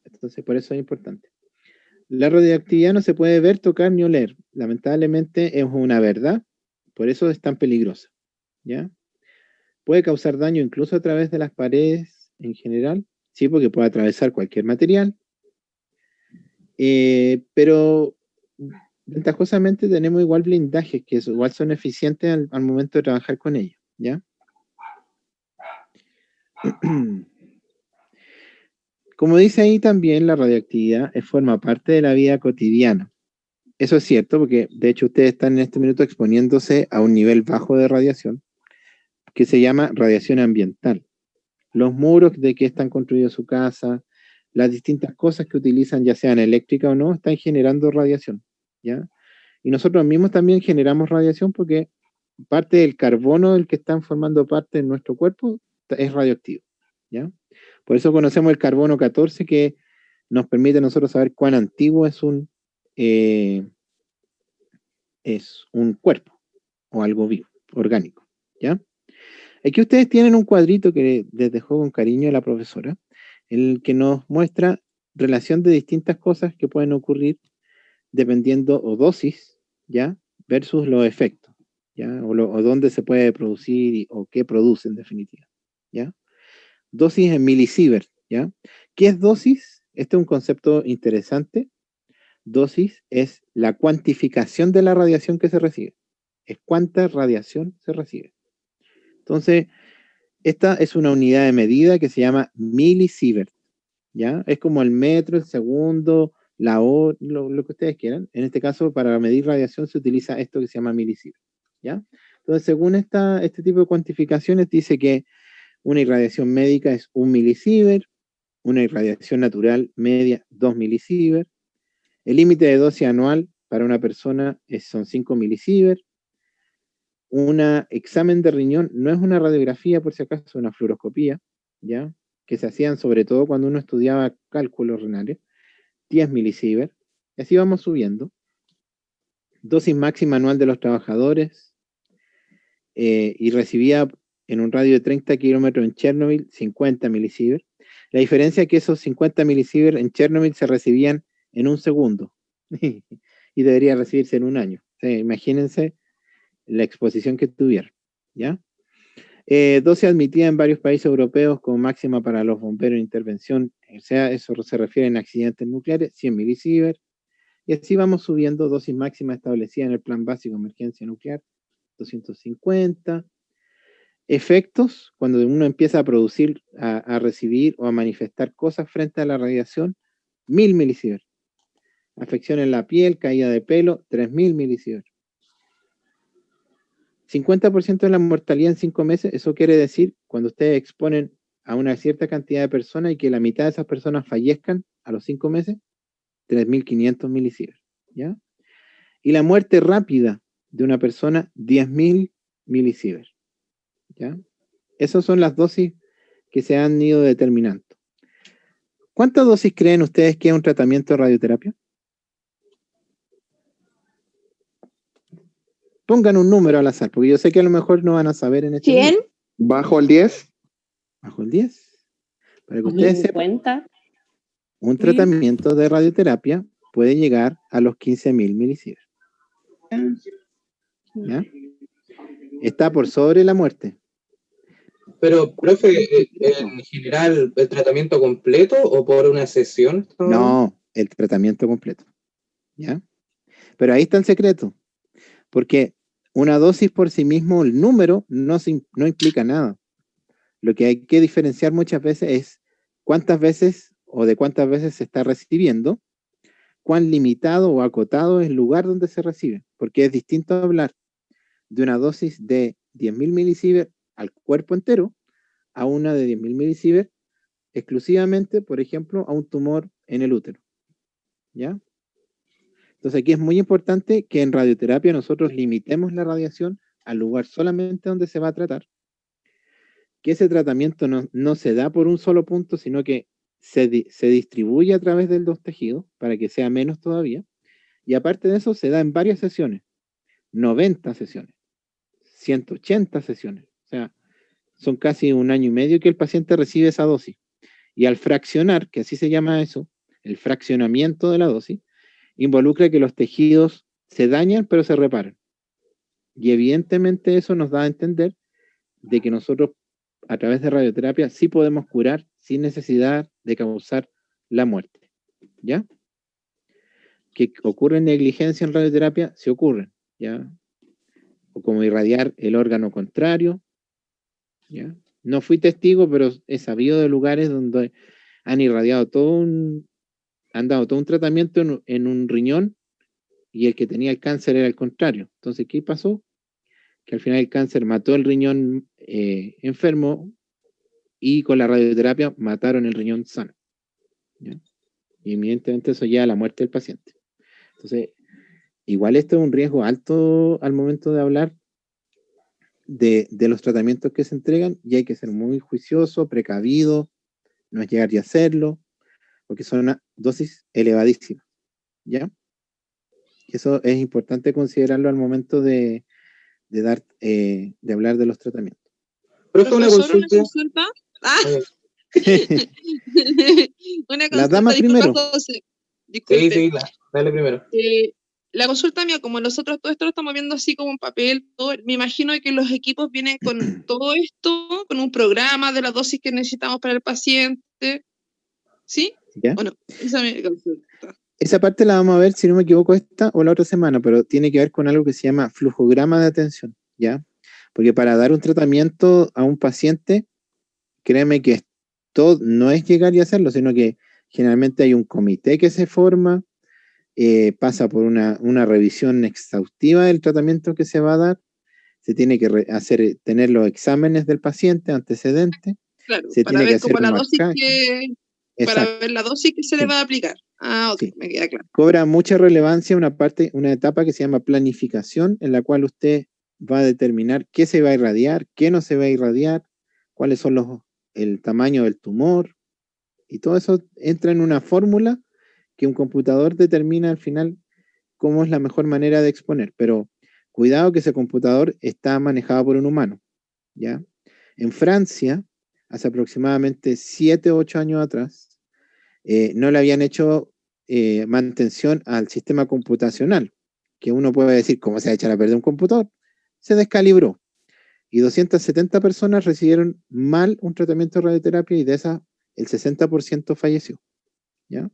Entonces, por eso es importante. La radioactividad no se puede ver, tocar ni oler. Lamentablemente es una verdad, por eso es tan peligrosa, ¿ya? Puede causar daño incluso a través de las paredes en general, sí, porque puede atravesar cualquier material, pero ventajosamente tenemos igual blindajes que igual son eficientes al momento de trabajar con ellos, ¿ya? Como dice ahí también, la radioactividad forma parte de la vida cotidiana. Eso es cierto, porque de hecho ustedes están en este minuto exponiéndose a un nivel bajo de radiación, que se llama radiación ambiental. Los muros de que están construidos su casa, las distintas cosas que utilizan, ya sean eléctricas o no, están generando radiación, ¿ya? Y nosotros mismos también generamos radiación porque parte del carbono del que están formando parte de nuestro cuerpo es radioactivo, ¿ya? Por eso conocemos el carbono 14, que nos permite a nosotros saber cuán antiguo es un cuerpo o algo vivo, orgánico, ¿ya? Aquí ustedes tienen un cuadrito que les dejó con cariño la profesora, en el que nos muestra relación de distintas cosas que pueden ocurrir dependiendo o dosis, ¿ya? Versus los efectos, ¿ya? O dónde se puede producir o qué produce en definitiva, ¿ya? Dosis en milisievert, ¿ya? ¿Qué es dosis? Este es un concepto interesante. Dosis es la cuantificación de la radiación que se recibe. Es cuánta radiación se recibe. Entonces, esta es una unidad de medida que se llama milisievert, ¿ya? Es como el metro, el segundo, la hora, lo que ustedes quieran. En este caso, para medir radiación se utiliza esto que se llama milisievert, ¿ya? Entonces, según este tipo de cuantificaciones, dice que una irradiación médica es 1 milisievert, una irradiación natural media 2 milisievert, el límite de dosis anual para una persona son 5 milisievert, un examen de riñón no es una radiografía, por si acaso, es una fluoroscopía, ¿ya? Que se hacían sobre todo cuando uno estudiaba cálculos renales, 10 milisievert, y así vamos subiendo. Dosis máxima anual de los trabajadores, y recibía en un radio de 30 kilómetros en Chernobyl, 50 milisievert. La diferencia es que esos 50 milisievert en Chernobyl se recibían en un segundo, y debería recibirse en un año. O sea, imagínense la exposición que tuvieron, ¿ya? Dosis admitida en varios países europeos como máxima para los bomberos de intervención, o sea, eso se refiere a accidentes nucleares, 100 milisievert, y así vamos subiendo. Dosis máxima establecida en el plan básico de emergencia nuclear, 250. Efectos, cuando uno empieza a producir, a recibir o a manifestar cosas frente a la radiación, 1000 milisievert. Afección en la piel, caída de pelo, 3000 milisievert. 50% de la mortalidad en 5 meses, eso quiere decir, cuando ustedes exponen a una cierta cantidad de personas y que la mitad de esas personas fallezcan a los 5 meses, 3500 milisievert, ¿ya? Y la muerte rápida de una persona, 10.000 milisievert, ¿ya? Esas son las dosis que se han ido determinando. ¿Cuántas dosis creen ustedes que es un tratamiento de radioterapia? Pongan un número al azar, porque yo sé que a lo mejor no van a saber en este ¿100? momento. ¿Bajo el 10? Bajo el 10. Para que ustedes sepan, 50. un tratamiento de radioterapia puede llegar a los 15.000 milisievert, ¿ya? Está por sobre la muerte. Pero, profe, en general, ¿el tratamiento completo o por una sesión? No, el tratamiento completo, ¿ya? Pero ahí está el secreto, porque una dosis por sí mismo, el número, no implica nada. Lo que hay que diferenciar muchas veces es cuántas veces o de cuántas veces se está recibiendo, cuán limitado o acotado es el lugar donde se recibe, porque es distinto hablar de una dosis de 10.000 milisievert al cuerpo entero a una de 10.000 milisievert exclusivamente, por ejemplo, a un tumor en el útero, ¿ya? Entonces aquí es muy importante que en radioterapia nosotros limitemos la radiación al lugar solamente donde se va a tratar, que ese tratamiento no se da por un solo punto, sino que se distribuye a través de los tejidos para que sea menos todavía, y aparte de eso se da en varias sesiones, 90 sesiones, 180 sesiones, o sea, son casi un año y medio que el paciente recibe esa dosis, y al fraccionar, que así se llama eso, el fraccionamiento de la dosis, involucra que los tejidos se dañan pero se reparan, y evidentemente eso nos da a entender de que nosotros a través de radioterapia sí podemos curar sin necesidad de causar la muerte, ¿ya? Que ocurre negligencia en radioterapia, sí ocurre, ¿ya? O como irradiar el órgano contrario, ¿ya? No fui testigo, pero he sabido de lugares donde han irradiado han dado todo un tratamiento en un riñón y el que tenía el cáncer era el contrario. Entonces, ¿qué pasó? Que al final el cáncer mató el riñón enfermo y con la radioterapia mataron el riñón sano, ¿ya? Y evidentemente eso lleva a la muerte del paciente. Entonces, igual esto es un riesgo alto al momento de hablar de los tratamientos que se entregan, y hay que ser muy juicioso, precavido, no es llegar y hacerlo, porque son una dosis elevadísimas, ¿ya? Eso es importante considerarlo al momento de hablar de los tratamientos. Profe, una consulta. Una Las consulta, damas disculpa, primero. José. Disculpe. Sí, dale primero. La consulta mía, como nosotros todo esto lo estamos viendo así como en papel, todo, me imagino que los equipos vienen con todo esto, con un programa de las dosis que necesitamos para el paciente. ¿Sí? ¿Ya? Bueno, esa es mi consulta. Esa parte la vamos a ver, si no me equivoco, esta o la otra semana, pero tiene que ver con algo que se llama flujograma de atención, ¿ya? Porque para dar un tratamiento a un paciente, créeme que esto no es llegar y hacerlo, sino que generalmente hay un comité que se forma, pasa por una revisión exhaustiva del tratamiento que se va a dar, se tiene que tener los exámenes del paciente, antecedentes, Claro, se para tiene que ver hacer como la un dosis marcaje. para ver la dosis que se le va a aplicar. Ok, Sí. me queda claro. Cobra mucha relevancia una etapa que se llama planificación, en la cual usted va a determinar qué se va a irradiar, qué no se va a irradiar, cuáles son el tamaño del tumor, y todo eso entra en una fórmula que un computador determina al final cómo es la mejor manera de exponer. Pero cuidado que ese computador está manejado por un humano, ¿ya? En Francia, hace aproximadamente 7 o 8 años atrás, no le habían hecho mantención al sistema computacional, que uno puede decir, ¿cómo se va a echar a perder un computador? Se descalibró. Y 270 personas recibieron mal un tratamiento de radioterapia, y de esas el 60% falleció, ¿ya?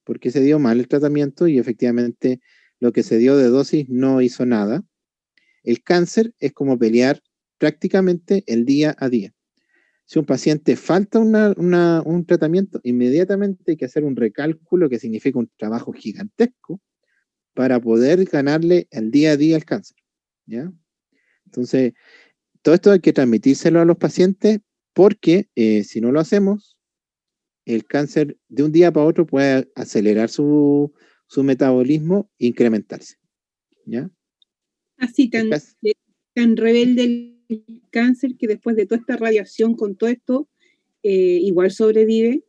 Porque se dio mal el tratamiento y efectivamente lo que se dio de dosis no hizo nada. El cáncer es como pelear prácticamente el día a día. Si un paciente falta un tratamiento, inmediatamente hay que hacer un recálculo, que significa un trabajo gigantesco para poder ganarle el día a día al cáncer, ¿ya? Entonces, todo esto hay que transmitírselo a los pacientes, porque si no lo hacemos, el cáncer de un día para otro puede acelerar su metabolismo e incrementarse, ¿ya? Así tan rebelde el cáncer, que después de toda esta radiación, con todo esto, igual sobrevive.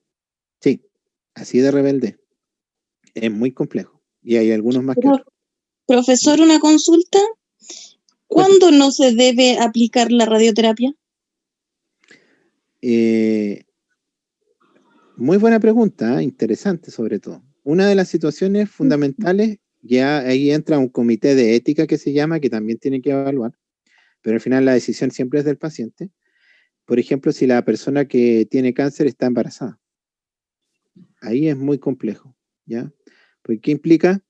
Sí, así de rebelde. Es muy complejo. Y hay algunos más que otros. Profesor, una consulta. ¿Cuándo no se debe aplicar la radioterapia? Muy buena pregunta, interesante sobre todo. Una de las situaciones fundamentales, ya ahí entra un comité de ética que se llama, que también tiene que evaluar, pero al final la decisión siempre es del paciente. Por ejemplo, si la persona que tiene cáncer está embarazada. Ahí es muy complejo, ¿ya? Porque ¿qué implica?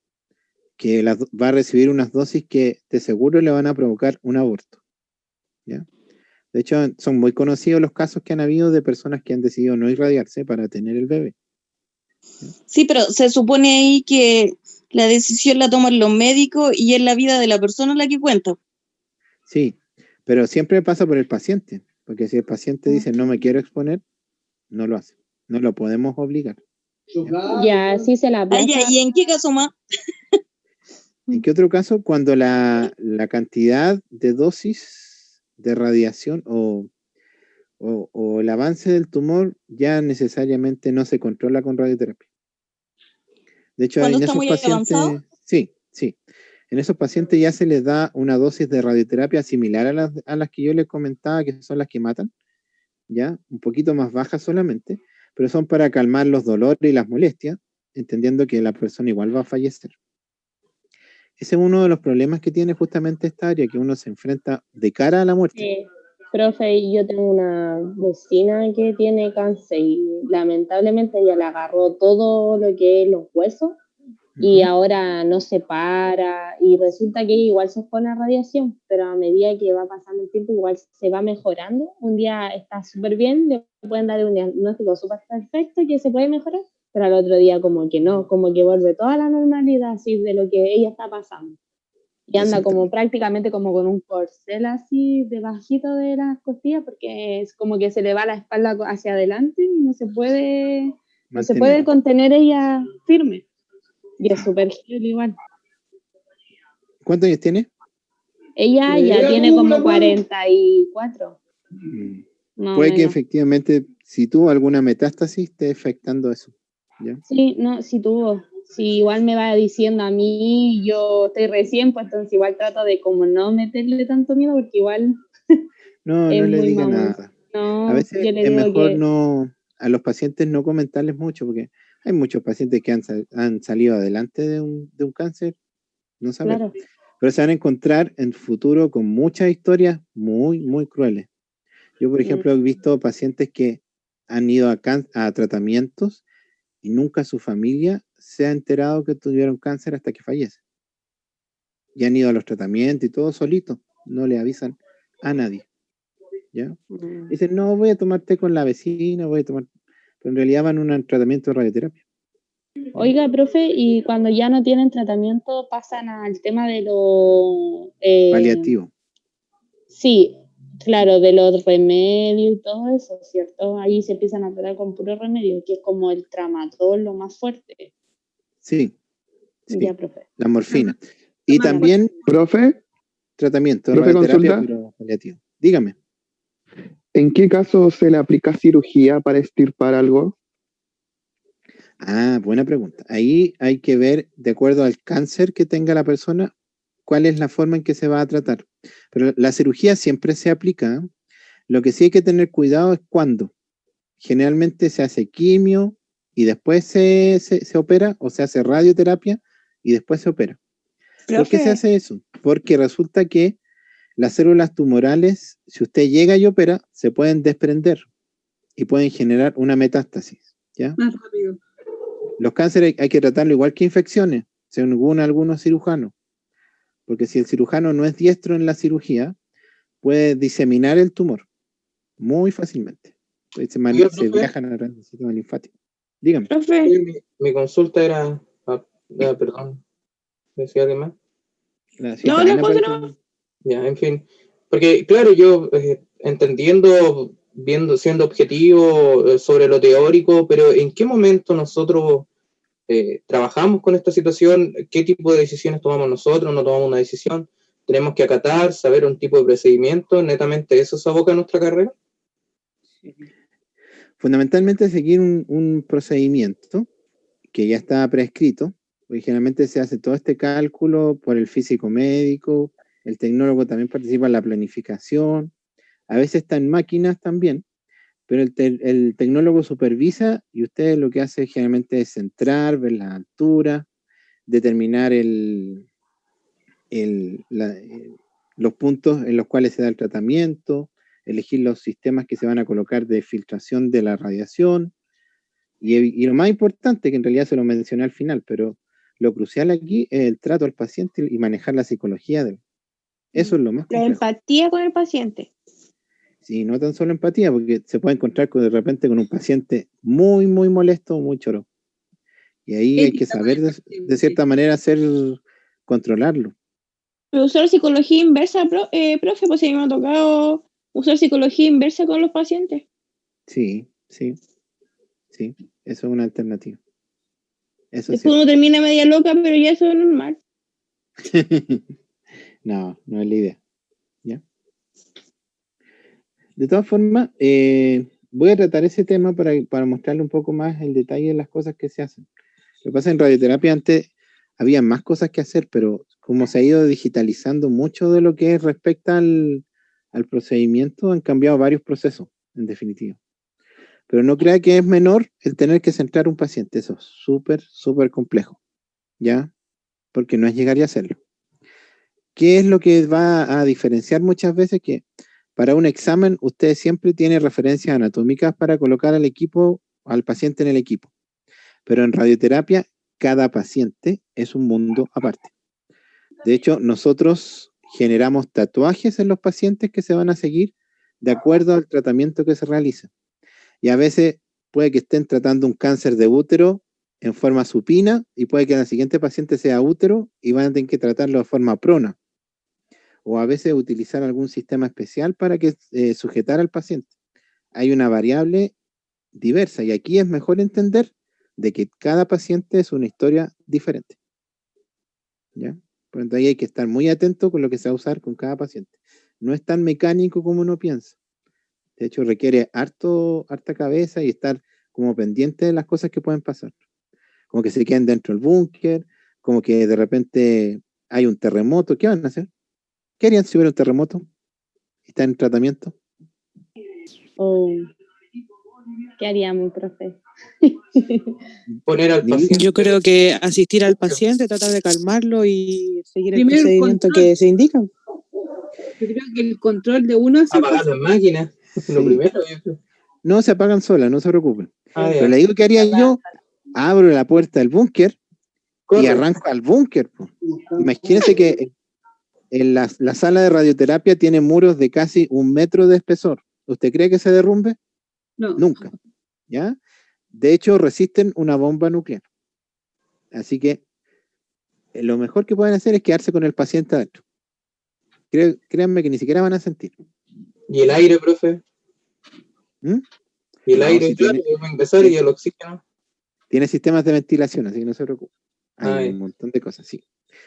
Que va a recibir unas dosis que de seguro le van a provocar un aborto, ¿ya? De hecho, son muy conocidos los casos que han habido de personas que han decidido no irradiarse para tener el bebé. Sí, pero se supone ahí que la decisión la toman los médicos y es la vida de la persona la que cuenta. Sí, pero siempre pasa por el paciente, porque si el paciente dice no me quiero exponer, no lo hace, no lo podemos obligar. Ya, sí se la pasa. ¿Y en qué caso más? ¿En qué otro caso? Cuando la cantidad de dosis de radiación o el avance del tumor ya necesariamente no se controla con radioterapia. De hecho, en esos pacientes, sí, en esos pacientes ya se les da una dosis de radioterapia similar a las que yo les comentaba, que son las que matan, ya, un poquito más bajas solamente, pero son para calmar los dolores y las molestias, entendiendo que la persona igual va a fallecer. Ese es uno de los problemas que tiene justamente esta área, que uno se enfrenta de cara a la muerte. Profe, yo tengo una vecina que tiene cáncer y lamentablemente ella le agarró todo lo que es los huesos y ahora no se para, y resulta que igual se expone a radiación, pero a medida que va pasando el tiempo igual se va mejorando. Un día está súper bien, le pueden dar un diagnóstico súper perfecto que se puede mejorar, pero al otro día como que no, como que vuelve toda la normalidad así de lo que ella está pasando. Y anda como prácticamente como con un corcel así debajito de las costillas, porque es como que se le va la espalda hacia adelante y no se puede Se puede contener ella firme. Y es súper gel igual. ¿Cuántos años tiene? Ella ya tiene como 44. Puede que efectivamente, si tuvo alguna metástasis, esté afectando eso. ¿Ya? Sí, no, sí tuvo. Sí, igual me va diciendo a mí, yo estoy recién, pues entonces igual trato de como no meterle tanto miedo, porque igual No le diga nada. No, a veces yo le es digo mejor que... no a los pacientes no comentarles mucho, porque hay muchos pacientes que han salido adelante de un cáncer, no saben. Claro. Pero se van a encontrar en el futuro con muchas historias muy, muy crueles. Yo, por ejemplo, he visto pacientes que han ido a tratamientos y nunca su familia se ha enterado que tuvieron cáncer hasta que fallece. Y han ido a los tratamientos y todo solitos, no le avisan a nadie. ¿Ya? Dicen, no, voy a tomar té con la vecina, pero en realidad van a un tratamiento de radioterapia. Oiga, profe, y cuando ya no tienen tratamiento pasan al tema de lo... paliativo. Sí, claro, de los remedios y todo eso, ¿cierto? Ahí se empiezan a tratar con puro remedio, que es como el tramadol, lo más fuerte. Sí. Ya, profe. La morfina. Y también, profe, tratamiento de profe, radioterapia, consulta. pero paliativo. Dígame. ¿En qué caso se le aplica cirugía para extirpar algo? Ah, buena pregunta. Ahí hay que ver, de acuerdo al cáncer que tenga la persona, cuál es la forma en que se va a tratar. Pero la cirugía siempre se aplica. Lo que sí hay que tener cuidado es cuándo. Generalmente se hace quimio y después se opera, o se hace radioterapia y después se opera. ¿Por qué se hace eso? Porque resulta que las células tumorales, si usted llega y opera, se pueden desprender y pueden generar una metástasis. ¿Ya? Más rápido. Los cánceres hay que tratarlo igual que infecciones, según algunos cirujanos. Porque si el cirujano no es diestro en la cirugía, puede diseminar el tumor muy fácilmente. Se viajan al sistema linfático. Dígame. Mi consulta era... perdón. ¿Decía alguien más? Ya, en fin. Porque, claro, yo entendiendo, siendo objetivo sobre lo teórico, pero ¿en qué momento nosotros trabajamos con esta situación? ¿Qué tipo de decisiones tomamos nosotros? ¿No tomamos una decisión? ¿Tenemos que acatar, saber un tipo de procedimiento? ¿Netamente eso se aboca a nuestra carrera? Fundamentalmente seguir un procedimiento que ya está prescrito. Originalmente se hace todo este cálculo por el físico médico, el tecnólogo también participa en la planificación, a veces está en máquinas también, pero el tecnólogo supervisa y usted lo que hace generalmente es centrar, ver la altura, determinar los puntos en los cuales se da el tratamiento, elegir los sistemas que se van a colocar de filtración de la radiación, y lo más importante, que en realidad se lo mencioné al final, pero lo crucial aquí es el trato al paciente y manejar la psicología de él. Eso es lo más complejo. La empatía con el paciente. Sí, no tan solo empatía, porque se puede encontrar de repente con un paciente muy, muy molesto o muy choro. Y ahí hay que saber de cierta manera controlarlo. Pero usar psicología inversa, profe, pues a mí me ha tocado usar psicología inversa con los pacientes. Sí, eso es una alternativa. Eso después uno termina media loca, pero ya eso es normal. No es la idea. ¿Ya? De todas formas, voy a tratar ese tema para mostrarle un poco más el detalle de las cosas que se hacen. Lo que pasa en radioterapia antes había más cosas que hacer, pero como se ha ido digitalizando mucho de lo que respecta al procedimiento, han cambiado varios procesos, en definitiva. Pero no crea que es menor el tener que centrar un paciente. Eso es súper, súper complejo. ¿Ya? Porque no es llegar y hacerlo. ¿Qué es lo que va a diferenciar muchas veces? Que para un examen usted siempre tiene referencias anatómicas para colocar al paciente en el equipo. Pero en radioterapia, cada paciente es un mundo aparte. De hecho, nosotros generamos tatuajes en los pacientes que se van a seguir de acuerdo al tratamiento que se realiza. Y a veces puede que estén tratando un cáncer de útero en forma supina y puede que el siguiente paciente sea útero y van a tener que tratarlo de forma prona. O a veces utilizar algún sistema especial para sujetar al paciente. Hay una variable diversa y aquí es mejor entender de que cada paciente es una historia diferente. ¿Ya? Por lo tanto, ahí hay que estar muy atento con lo que se va a usar con cada paciente. No es tan mecánico como uno piensa. De hecho, requiere harta cabeza y estar como pendiente de las cosas que pueden pasar. Como que se queden dentro del búnker, como que de repente hay un terremoto. ¿Qué van a hacer? ¿Qué harían si hubiera un terremoto? ¿Está en tratamiento? ¿Qué haríamos, profe? Poner al paciente. Yo creo que asistir al paciente, tratar de calmarlo y seguir el Primero el procedimiento control. que se indica. Yo creo que el control de uno hace Apagar las máquinas. Lo Sí. primero, yo creo. No se apagan solas, no se preocupen. Ah, Pero ya. le digo que haría yo, abro la puerta del búnker y Corre. arranco al búnker. Po. Imagínense que en la sala de radioterapia tiene muros de casi 1 metro de espesor. ¿Usted cree que se derrumbe? No. Nunca. ¿Ya? De hecho, resisten una bomba nuclear. Así que lo mejor que pueden hacer es quedarse con el paciente adentro. Créanme que ni siquiera van a sentir. ¿Y el aire, profe? ¿Mm? ¿Y el No, aire? si Claro, tiene- yo voy a empezar y el oxígeno. Tiene sistemas de ventilación, así que no se preocupe. Hay Ay. un montón de cosas, sí.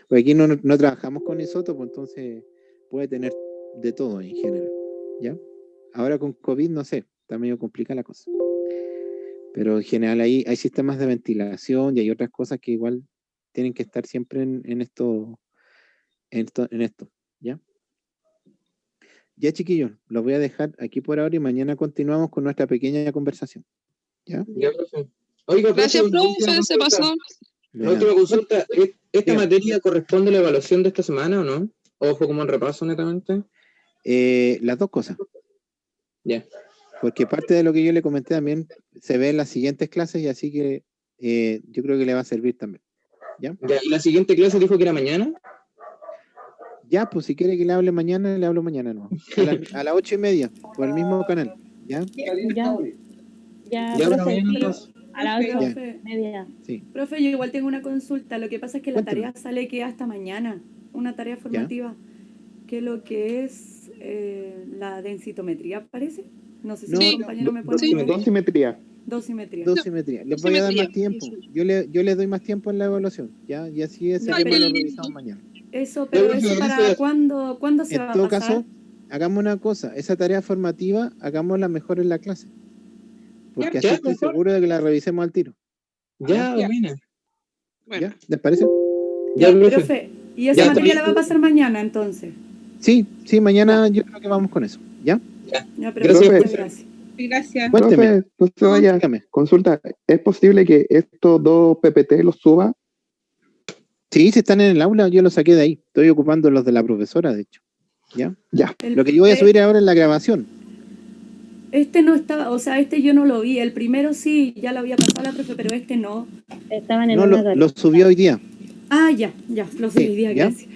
Porque aquí no trabajamos con isótopos, entonces puede tener de todo en general. ¿Ya? Ahora con COVID, no sé, está medio complicada la cosa. Pero en general ahí hay sistemas de ventilación y hay otras cosas que igual tienen que estar siempre en esto, ¿ya? Ya, chiquillos, los voy a dejar aquí por ahora y mañana continuamos con nuestra pequeña conversación. ¿Ya? Ya, profe. Oiga, Gracias, profe, una última profe, se consulta. pasó. La última consulta, ¿esta Dígame. materia corresponde a la evaluación de esta semana o no? ¿O fue como un repaso netamente? Las dos cosas. Ya. Porque parte de lo que yo le comenté también se ve en las siguientes clases y así que yo creo que le va a servir también. ¿Ya? Ya, ¿y la siguiente clase dijo que era mañana? Ya, pues si quiere que le hable mañana, le hablo mañana, ¿no? A las 8:30, por el mismo canal. ¿Ya? Ya, Ya, pero profe, mañana sí, entonces. a las Ya. 8:30. Sí. Profe, yo igual tengo una consulta. Lo que pasa es que la Cuénteme. tarea sale que hasta mañana, una tarea formativa, que lo que es la densitometría, parece. No sé si No, mi compañero me puede ayudar. Dosimetría. Dosimetría. Dosimetría. Les voy a dar más tiempo. Yo les doy más tiempo en la evaluación. ¿Ya? Y así ese Ya, tema pero- lo revisamos mañana. Eso, pero profe, eso para ¿cuándo se va En a todo pasar? caso, hagamos una cosa. Esa tarea formativa, hagámosla mejor en la clase. Porque así Ya, estoy mejor. seguro de que la revisemos al tiro. Ya, domina. ¿Ya? ¿Les parece? Ya, profe. Profe, ¿y esa Ya, materia está la va a pasar mañana entonces? Sí, mañana yo creo que vamos con eso. ¿Ya? Ya, pero Gracias, muchas profe. gracias. Gracias. Cuénteme. Profe, no se vaya. Dígame. Consulta, ¿es posible que estos 2 PPT los suba? Sí, si están en el aula, yo los saqué de ahí. Estoy ocupando los de la profesora, de hecho. ¿Ya? Ya. Lo que yo voy a subir ahora es la grabación. Este no estaba, o sea, este yo no lo vi. El primero sí, ya lo había pasado la profe, pero este no. Estaban en No, una tarea. lo subí hoy día. Ah, ya, lo subí, Sí, ¿ya? gracias.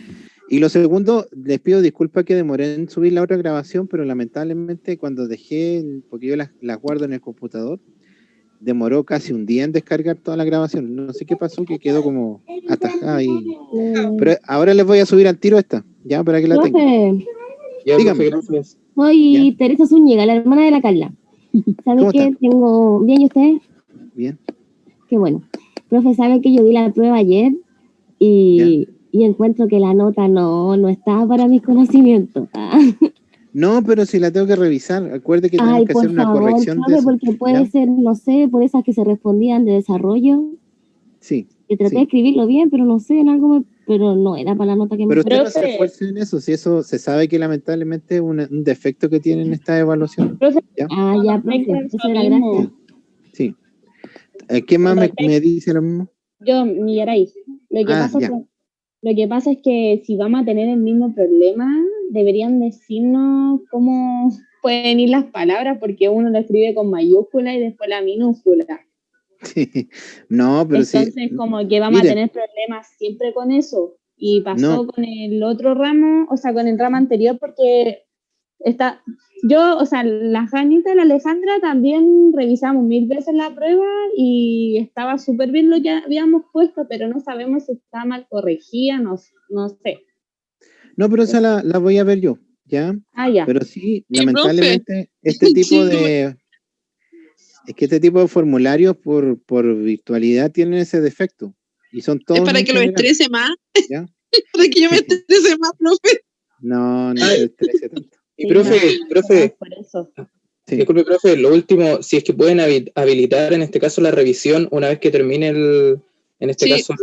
Y lo segundo, les pido disculpas que demoré en subir la otra grabación, pero lamentablemente cuando dejé, porque yo las guardo en el computador, demoró casi un día en descargar toda la grabación. No sé qué pasó, que quedó como atajada ahí. Pero ahora les voy a subir al tiro esta, ya, para que la tengan. Profe, Ya, Dígame. profe, gracias. soy Teresa Zúñiga, la hermana de la Carla. ¿Sabe ¿Cómo qué? está? Tengo... ¿Bien y usted? Bien. Qué bueno. Profe, ¿sabe que yo di la prueba ayer? Y encuentro que la nota no está para mis conocimientos. No, pero si la tengo que revisar, acuerde que tenemos Ay, que por hacer una favor, corrección de profe, eso. porque puede ¿ya? ser, no sé, por esas que se respondían de desarrollo. Sí. Que traté sí. de escribirlo bien, pero no sé, en algo pero no era para la nota que Pero me usted no se esfuerce en eso, si eso se sabe que lamentablemente es un defecto que tienen esta evaluación. ¿Ya? Ah, ya, profe, eso era gracias. Sí. ¿Quién más me dice lo mismo? Yo, Millaray, lo que pasa es que si vamos a tener el mismo problema, deberían decirnos cómo pueden ir las palabras, porque uno lo escribe con mayúscula y después la minúscula. Sí. No, pero Entonces, sí. como que vamos Mire, a tener problemas siempre con eso. Y pasó No. con el otro ramo, o sea, con el ramo anterior, porque la Janita y la Alejandra también revisamos 1000 veces la prueba y estaba súper bien lo que habíamos puesto, pero no sabemos si está mal corregida, no sé. No, pero esa la voy a ver yo, ¿ya? Ah, ya. Pero sí, Y, lamentablemente, este tipo de... Es que este tipo de formularios por virtualidad tienen ese defecto. Y son todos. Es para en que lo general, estrese más. ¿ya? Para que yo me estrese más, profe. No se estrese tanto. Y profe, Por eso. Sí. disculpe, profe, lo último, si es que pueden habilitar en este caso la revisión una vez que termine en este caso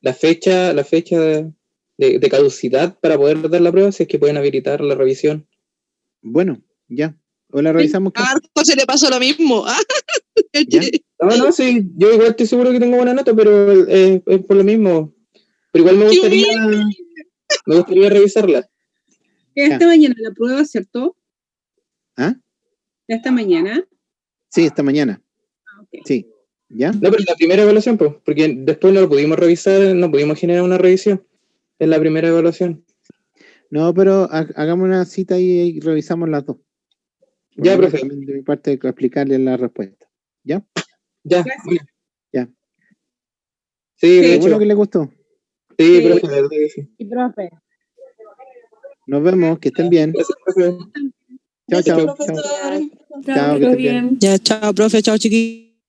la fecha de caducidad para poder dar la prueba, si es que pueden habilitar la revisión. Bueno, ya. O la revisamos. A Marco se le pasó lo mismo. No, sí, yo igual estoy seguro que tengo buena nota, pero es por lo mismo. Pero igual me gustaría revisarla. Esta mañana la prueba, ¿cierto? ¿Ah? ¿Esta mañana? Sí, esta mañana. Okay. Sí. ¿Ya? No, pero la primera evaluación, pues, porque después no lo pudimos revisar, no pudimos generar una revisión en la primera evaluación. No, pero hagamos una cita y revisamos las dos. Ya, profe. También de mi parte explicarle la respuesta. ¿Ya? Ya. Ya. Sí, de hecho. ¿Seguro que le gustó? Sí, profe, la verdad que sí. Y profe. Nos vemos, que estén bien. Gracias, profe. Chao, chao. Profesor. Chao, que estén bien. Ya, chao, profe, chao, chiquillos.